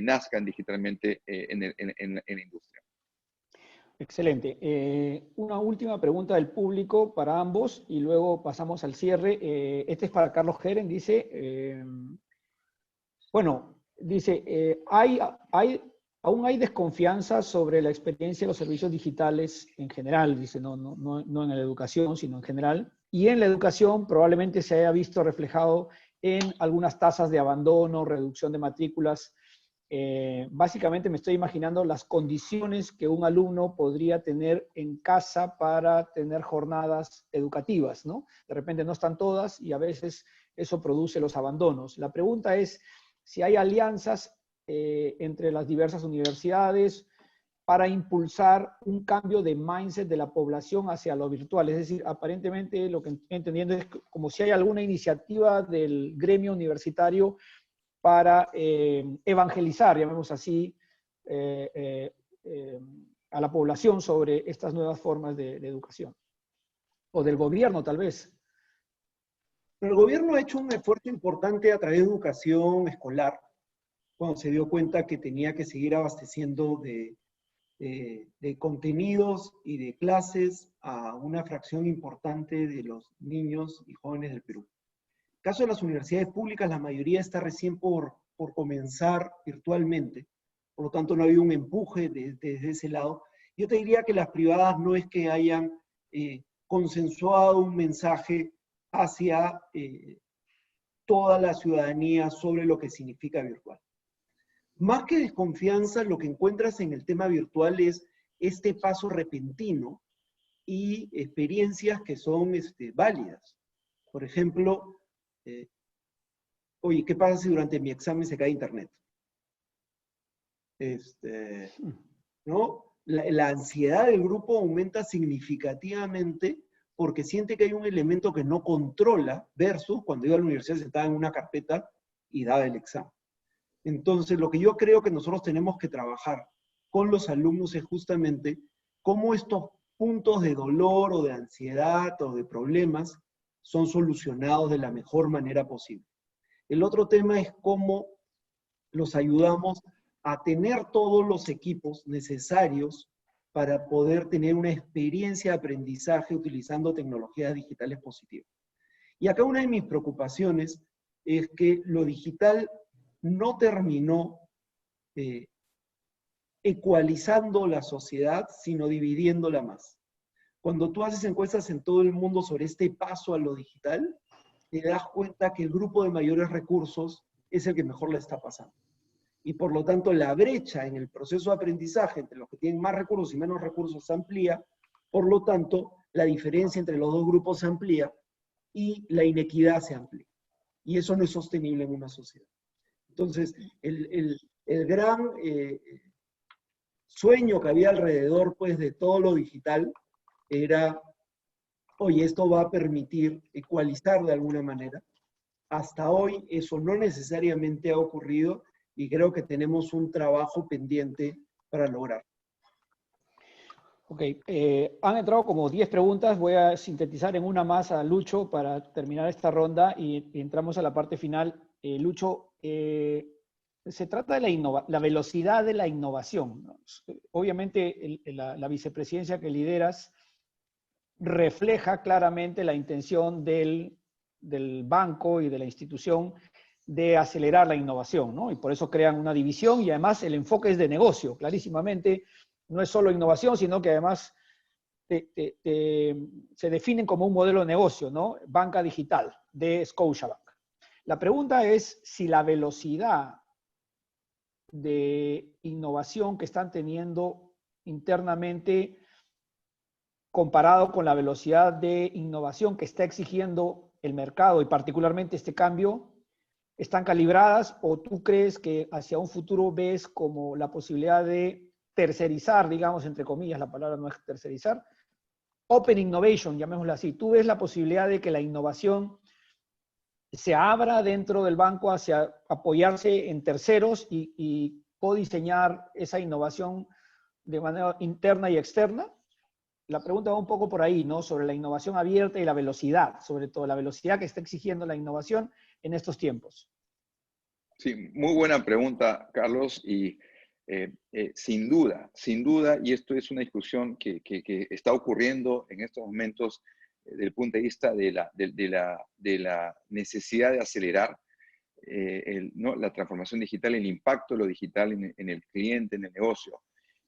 D: nazcan digitalmente en la industria.
B: Excelente. Una última pregunta del público para ambos y luego pasamos al cierre. Este es para Carlos Geren, dice, aún hay desconfianza sobre la experiencia de los servicios digitales en general, dice, no en la educación, sino en general. Y en la educación probablemente se haya visto reflejado en algunas tasas de abandono, reducción de matrículas. Básicamente me estoy imaginando las condiciones que un alumno podría tener en casa para tener jornadas educativas, ¿no? De repente no están todas y a veces eso produce los abandonos. La pregunta es si hay alianzas entre las diversas universidades para impulsar un cambio de mindset de la población hacia lo virtual. Es decir, aparentemente lo que estoy entendiendo es como si hay alguna iniciativa del gremio universitario para evangelizar, llamemos así, a la población sobre estas nuevas formas de educación. O del gobierno, tal vez.
C: El gobierno ha hecho un esfuerzo importante a través de educación escolar, cuando se dio cuenta que tenía que seguir abasteciendo de contenidos y de clases a una fracción importante de los niños y jóvenes del Perú. En el caso de las universidades públicas, la mayoría está recién por comenzar virtualmente, por lo tanto no ha habido un empuje desde ese lado. Yo te diría que las privadas no es que hayan consensuado un mensaje hacia toda la ciudadanía sobre lo que significa virtual. Más que desconfianza, lo que encuentras en el tema virtual es este paso repentino y experiencias que son válidas. Por ejemplo, oye, ¿qué pasa si durante mi examen se cae internet? ¿No? La ansiedad del grupo aumenta significativamente porque siente que hay un elemento que no controla versus cuando iba a la universidad sentaba en una carpeta y daba el examen. Entonces, lo que yo creo que nosotros tenemos que trabajar con los alumnos es justamente cómo estos puntos de dolor o de ansiedad o de problemas son solucionados de la mejor manera posible. El otro tema es cómo los ayudamos a tener todos los equipos necesarios para poder tener una experiencia de aprendizaje utilizando tecnologías digitales positivas. Y acá una de mis preocupaciones es que lo digital no terminó ecualizando la sociedad, sino dividiéndola más. Cuando tú haces encuestas en todo el mundo sobre este paso a lo digital, te das cuenta que el grupo de mayores recursos es el que mejor le está pasando. Y por lo tanto la brecha en el proceso de aprendizaje entre los que tienen más recursos y menos recursos se amplía, por lo tanto la diferencia entre los dos grupos se amplía y la inequidad se amplía. Y eso no es sostenible en una sociedad. Entonces, el gran sueño que había alrededor pues, de todo lo digital era, oye, esto va a permitir ecualizar de alguna manera. Hasta hoy eso no necesariamente ha ocurrido y creo que tenemos un trabajo pendiente para lograr.
B: Ok, han entrado como 10 preguntas, voy a sintetizar en una más a Lucho para terminar esta ronda y entramos a la parte final. Lucho, se trata de la velocidad de la innovación, ¿no? Obviamente la vicepresidencia que lideras refleja claramente la intención del banco y de la institución de acelerar la innovación, ¿no? Y por eso crean una división y además el enfoque es de negocio, clarísimamente. No es solo innovación, sino que además se definen como un modelo de negocio, ¿no? Banca digital de Scotiabank. La pregunta es si la velocidad de innovación que están teniendo internamente comparado con la velocidad de innovación que está exigiendo el mercado y particularmente este cambio, ¿están calibradas o tú crees que hacia un futuro ves como la posibilidad de tercerizar, digamos, entre comillas, la palabra no es tercerizar, Open Innovation, llamémoslo así? ¿Tú ves la posibilidad de que la innovación se abra dentro del banco hacia apoyarse en terceros y codiseñar esa innovación de manera interna y externa? La pregunta va un poco por ahí, ¿no? Sobre la innovación abierta y la velocidad, sobre todo la velocidad que está exigiendo la innovación en estos tiempos.
D: Sí, muy buena pregunta, Carlos, y sin duda, y esto es una discusión que está ocurriendo en estos momentos desde el punto de vista de la necesidad de acelerar ¿no? la transformación digital, el impacto de lo digital en el cliente, en el negocio.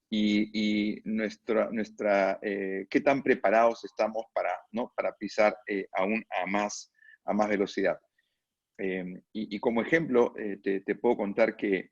D: Y qué tan preparados estamos para pisar aún a más velocidad. Y como ejemplo, te puedo contar que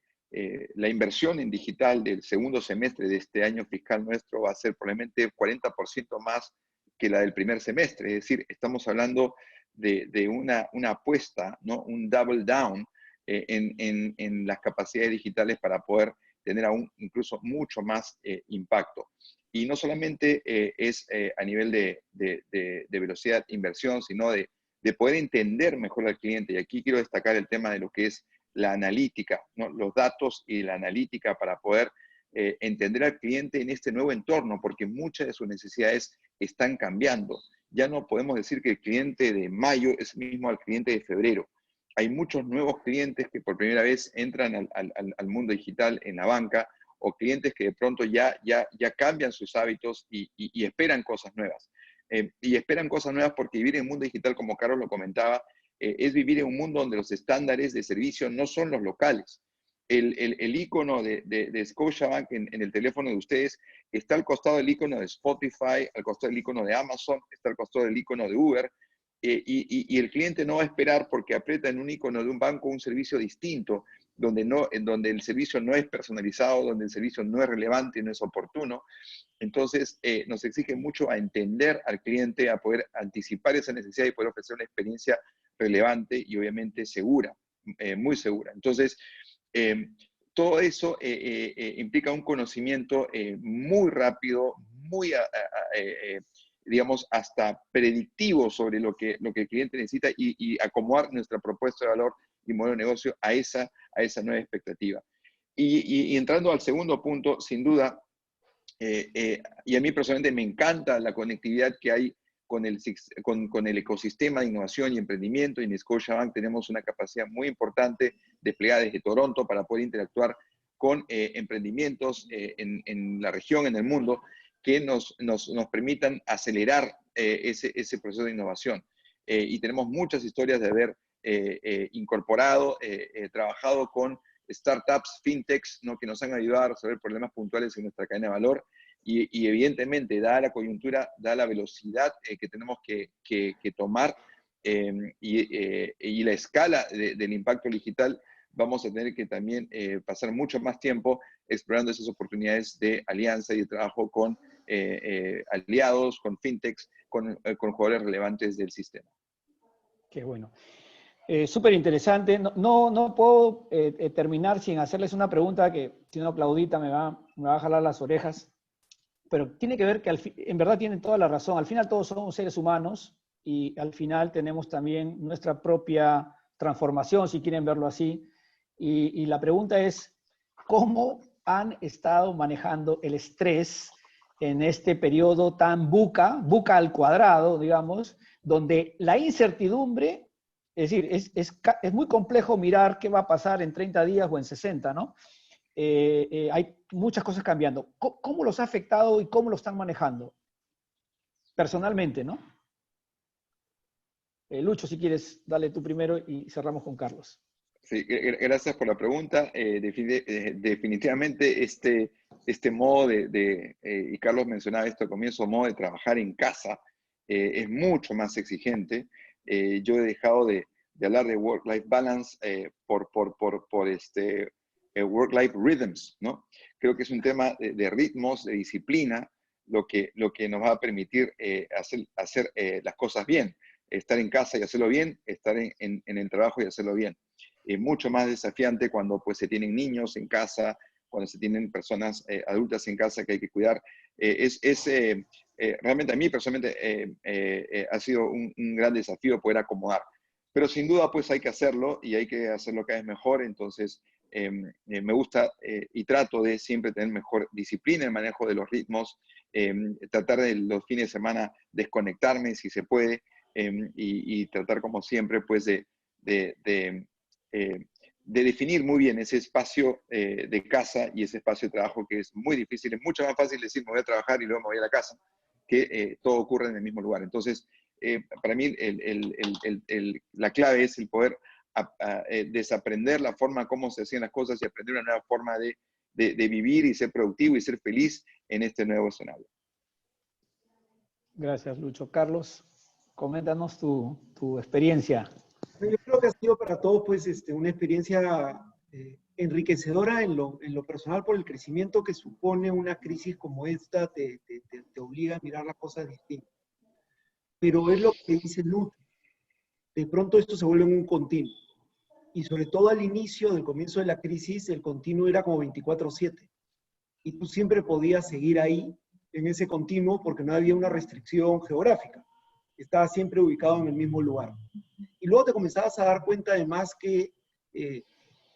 D: la inversión en digital del segundo semestre de este año fiscal nuestro va a ser probablemente 40% más que la del primer semestre. Es decir, estamos hablando de una apuesta, ¿no? Un double down en las capacidades digitales para poder tener aún incluso mucho más impacto. Y no solamente es a nivel de velocidad de inversión, sino de poder entender mejor al cliente. Y aquí quiero destacar el tema de lo que es la analítica, ¿no? Los datos y la analítica para poder entender al cliente en este nuevo entorno, porque muchas de sus necesidades están cambiando. Ya no podemos decir que el cliente de mayo es mismo al cliente de febrero. Hay muchos nuevos clientes que por primera vez entran al mundo digital en la banca, o clientes que de pronto ya cambian sus hábitos y esperan cosas nuevas. Y esperan cosas nuevas porque vivir en un mundo digital, como Carlos lo comentaba, es vivir en un mundo donde los estándares de servicio no son los locales. El icono de Scotiabank en el teléfono de ustedes está al costado del icono de Spotify, al costado del icono de Amazon, está al costado del icono de Uber, y el cliente no va a esperar porque aprieta en un icono de un banco un servicio distinto, donde el servicio no es personalizado, donde el servicio no es relevante, no es oportuno. Entonces, nos exige mucho a entender al cliente, a poder anticipar esa necesidad y poder ofrecer una experiencia relevante y obviamente segura, muy segura. Entonces, todo eso implica un conocimiento muy rápido, muy, digamos, hasta predictivo sobre lo que el cliente necesita y acomodar nuestra propuesta de valor y modelo de negocio a esa nueva expectativa. Y entrando al segundo punto, sin duda, y a mí personalmente me encanta la conectividad que hay con el ecosistema de innovación y emprendimiento, y en Scotiabank tenemos una capacidad muy importante desplegada desde Toronto para poder interactuar con emprendimientos en la región, en el mundo, que nos permitan acelerar ese proceso de innovación. Y tenemos muchas historias de haber incorporado, trabajado con startups, fintechs, ¿no?, que nos han ayudado a resolver problemas puntuales en nuestra cadena de valor. Y evidentemente, dada la coyuntura, dada la velocidad que tenemos que tomar y la escala del impacto digital, vamos a tener que también pasar mucho más tiempo explorando esas oportunidades de alianza y de trabajo con aliados, con fintechs, con jugadores relevantes del sistema.
B: Qué bueno. Súper interesante. No puedo terminar sin hacerles una pregunta que, si no, Claudita me va a jalar las orejas. Pero tiene que ver que en verdad tienen toda la razón. Al final todos somos seres humanos y al final tenemos también nuestra propia transformación, si quieren verlo así. Y la pregunta es, ¿cómo han estado manejando el estrés en este periodo tan buca al cuadrado, digamos, donde la incertidumbre, es decir, es muy complejo mirar qué va a pasar en 30 días o en 60, ¿no? Hay muchas cosas cambiando. ¿Cómo los ha afectado y cómo lo están manejando? Personalmente, ¿no? Lucho, si quieres, dale tú primero y cerramos con Carlos.
D: Sí, gracias por la pregunta. Definitivamente este modo y Carlos mencionaba esto al comienzo, modo de trabajar en casa, es mucho más exigente. Yo he dejado de hablar de work-life balance por work-life rhythms, ¿no? Creo que es un tema de ritmos, de disciplina, lo que nos va a permitir hacer las cosas bien. Estar en casa y hacerlo bien, estar en el trabajo y hacerlo bien. Mucho más desafiante cuando pues se tienen niños en casa, cuando se tienen personas adultas en casa que hay que cuidar. Realmente a mí personalmente ha sido un gran desafío poder acomodar. Pero sin duda pues hay que hacerlo y hay que hacerlo cada vez mejor. Entonces me gusta y trato de siempre tener mejor disciplina en el manejo de los ritmos, tratar de los fines de semana desconectarme si se puede y tratar como siempre pues de definir muy bien ese espacio de casa y ese espacio de trabajo que es muy difícil. Es mucho más fácil decir me voy a trabajar y luego me voy a la casa que todo ocurre en el mismo lugar. Entonces, para mí la clave es el poder desaprender la forma como se hacían las cosas y aprender una nueva forma de vivir y ser productivo y ser feliz en este nuevo escenario.
B: Gracias, Lucho. Carlos, coméntanos tu experiencia.
C: Yo creo que ha sido para todos pues, una experiencia enriquecedora en lo personal por el crecimiento que supone una crisis como esta, te obliga a mirar las cosas distintas. Pero es lo que dice Lucho, de pronto esto se vuelve un continuo. Y sobre todo al inicio, del comienzo de la crisis, el continuo era como 24/7. Y tú siempre podías seguir ahí, en ese continuo, porque no había una restricción geográfica. Estabas siempre ubicado en el mismo lugar. Y luego te comenzabas a dar cuenta además que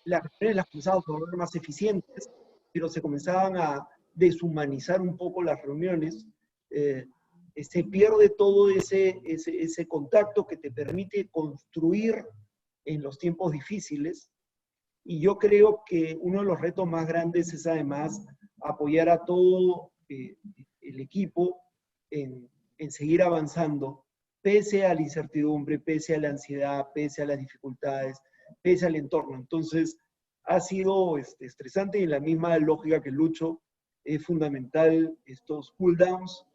C: las reuniones las comenzabas a volver más eficientes, pero se comenzaban a deshumanizar un poco las reuniones. Se pierde todo ese contacto que te permite construir en los tiempos difíciles. Y yo creo que uno de los retos más grandes es además apoyar a todo el equipo en seguir avanzando, pese a la incertidumbre, pese a la ansiedad, pese a las dificultades, pese al entorno. Entonces, ha sido estresante y en la misma lógica que Lucho, es fundamental estos cool downs,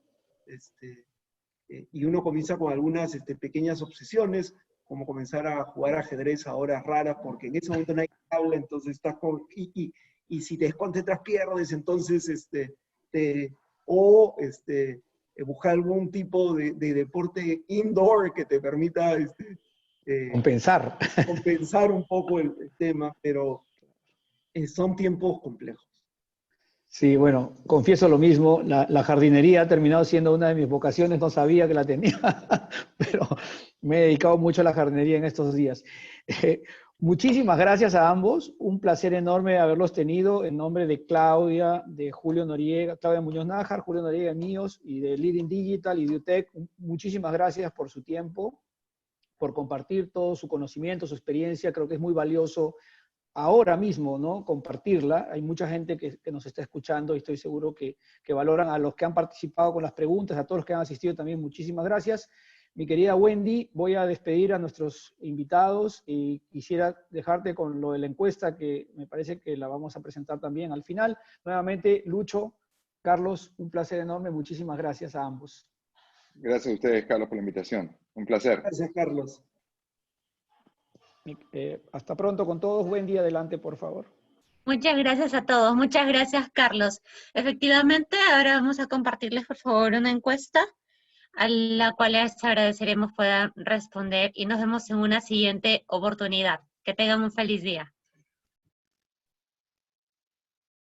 C: y uno comienza con algunas pequeñas obsesiones, como comenzar a jugar ajedrez a horas raras, porque en ese momento no hay tabla, entonces estás con, y si te desconcentras pierdes, entonces, buscar algún tipo de deporte indoor que te permita
B: Compensar.
C: compensar un poco el tema, pero son tiempos complejos.
B: Sí, bueno, confieso lo mismo, la jardinería ha terminado siendo una de mis vocaciones, no sabía que la tenía, pero me he dedicado mucho a la jardinería en estos días. Muchísimas gracias a ambos, un placer enorme haberlos tenido en nombre de Claudia, de Julio Noriega, Claudia Muñoz Nájar, Julio Noriega míos y de Leading Digital y de UTEC. Muchísimas gracias por su tiempo, por compartir todo su conocimiento, su experiencia, creo que es muy valioso ahora mismo, ¿no? Compartirla. Hay mucha gente que nos está escuchando y estoy seguro que valoran a los que han participado con las preguntas, a todos los que han asistido también, muchísimas gracias. Mi querida Wendy, voy a despedir a nuestros invitados y quisiera dejarte con lo de la encuesta que me parece que la vamos a presentar también al final. Nuevamente, Lucho, Carlos, un placer enorme, muchísimas gracias a ambos.
D: Gracias a ustedes, Carlos, por la invitación. Un placer.
C: Gracias, Carlos.
B: Hasta pronto con todos. Wendy, adelante, por favor.
A: Muchas gracias a todos. Muchas gracias, Carlos. Efectivamente, ahora vamos a compartirles, por favor, una encuesta a la cual les agradeceremos puedan responder y nos vemos en una siguiente oportunidad. Que tengan un feliz día.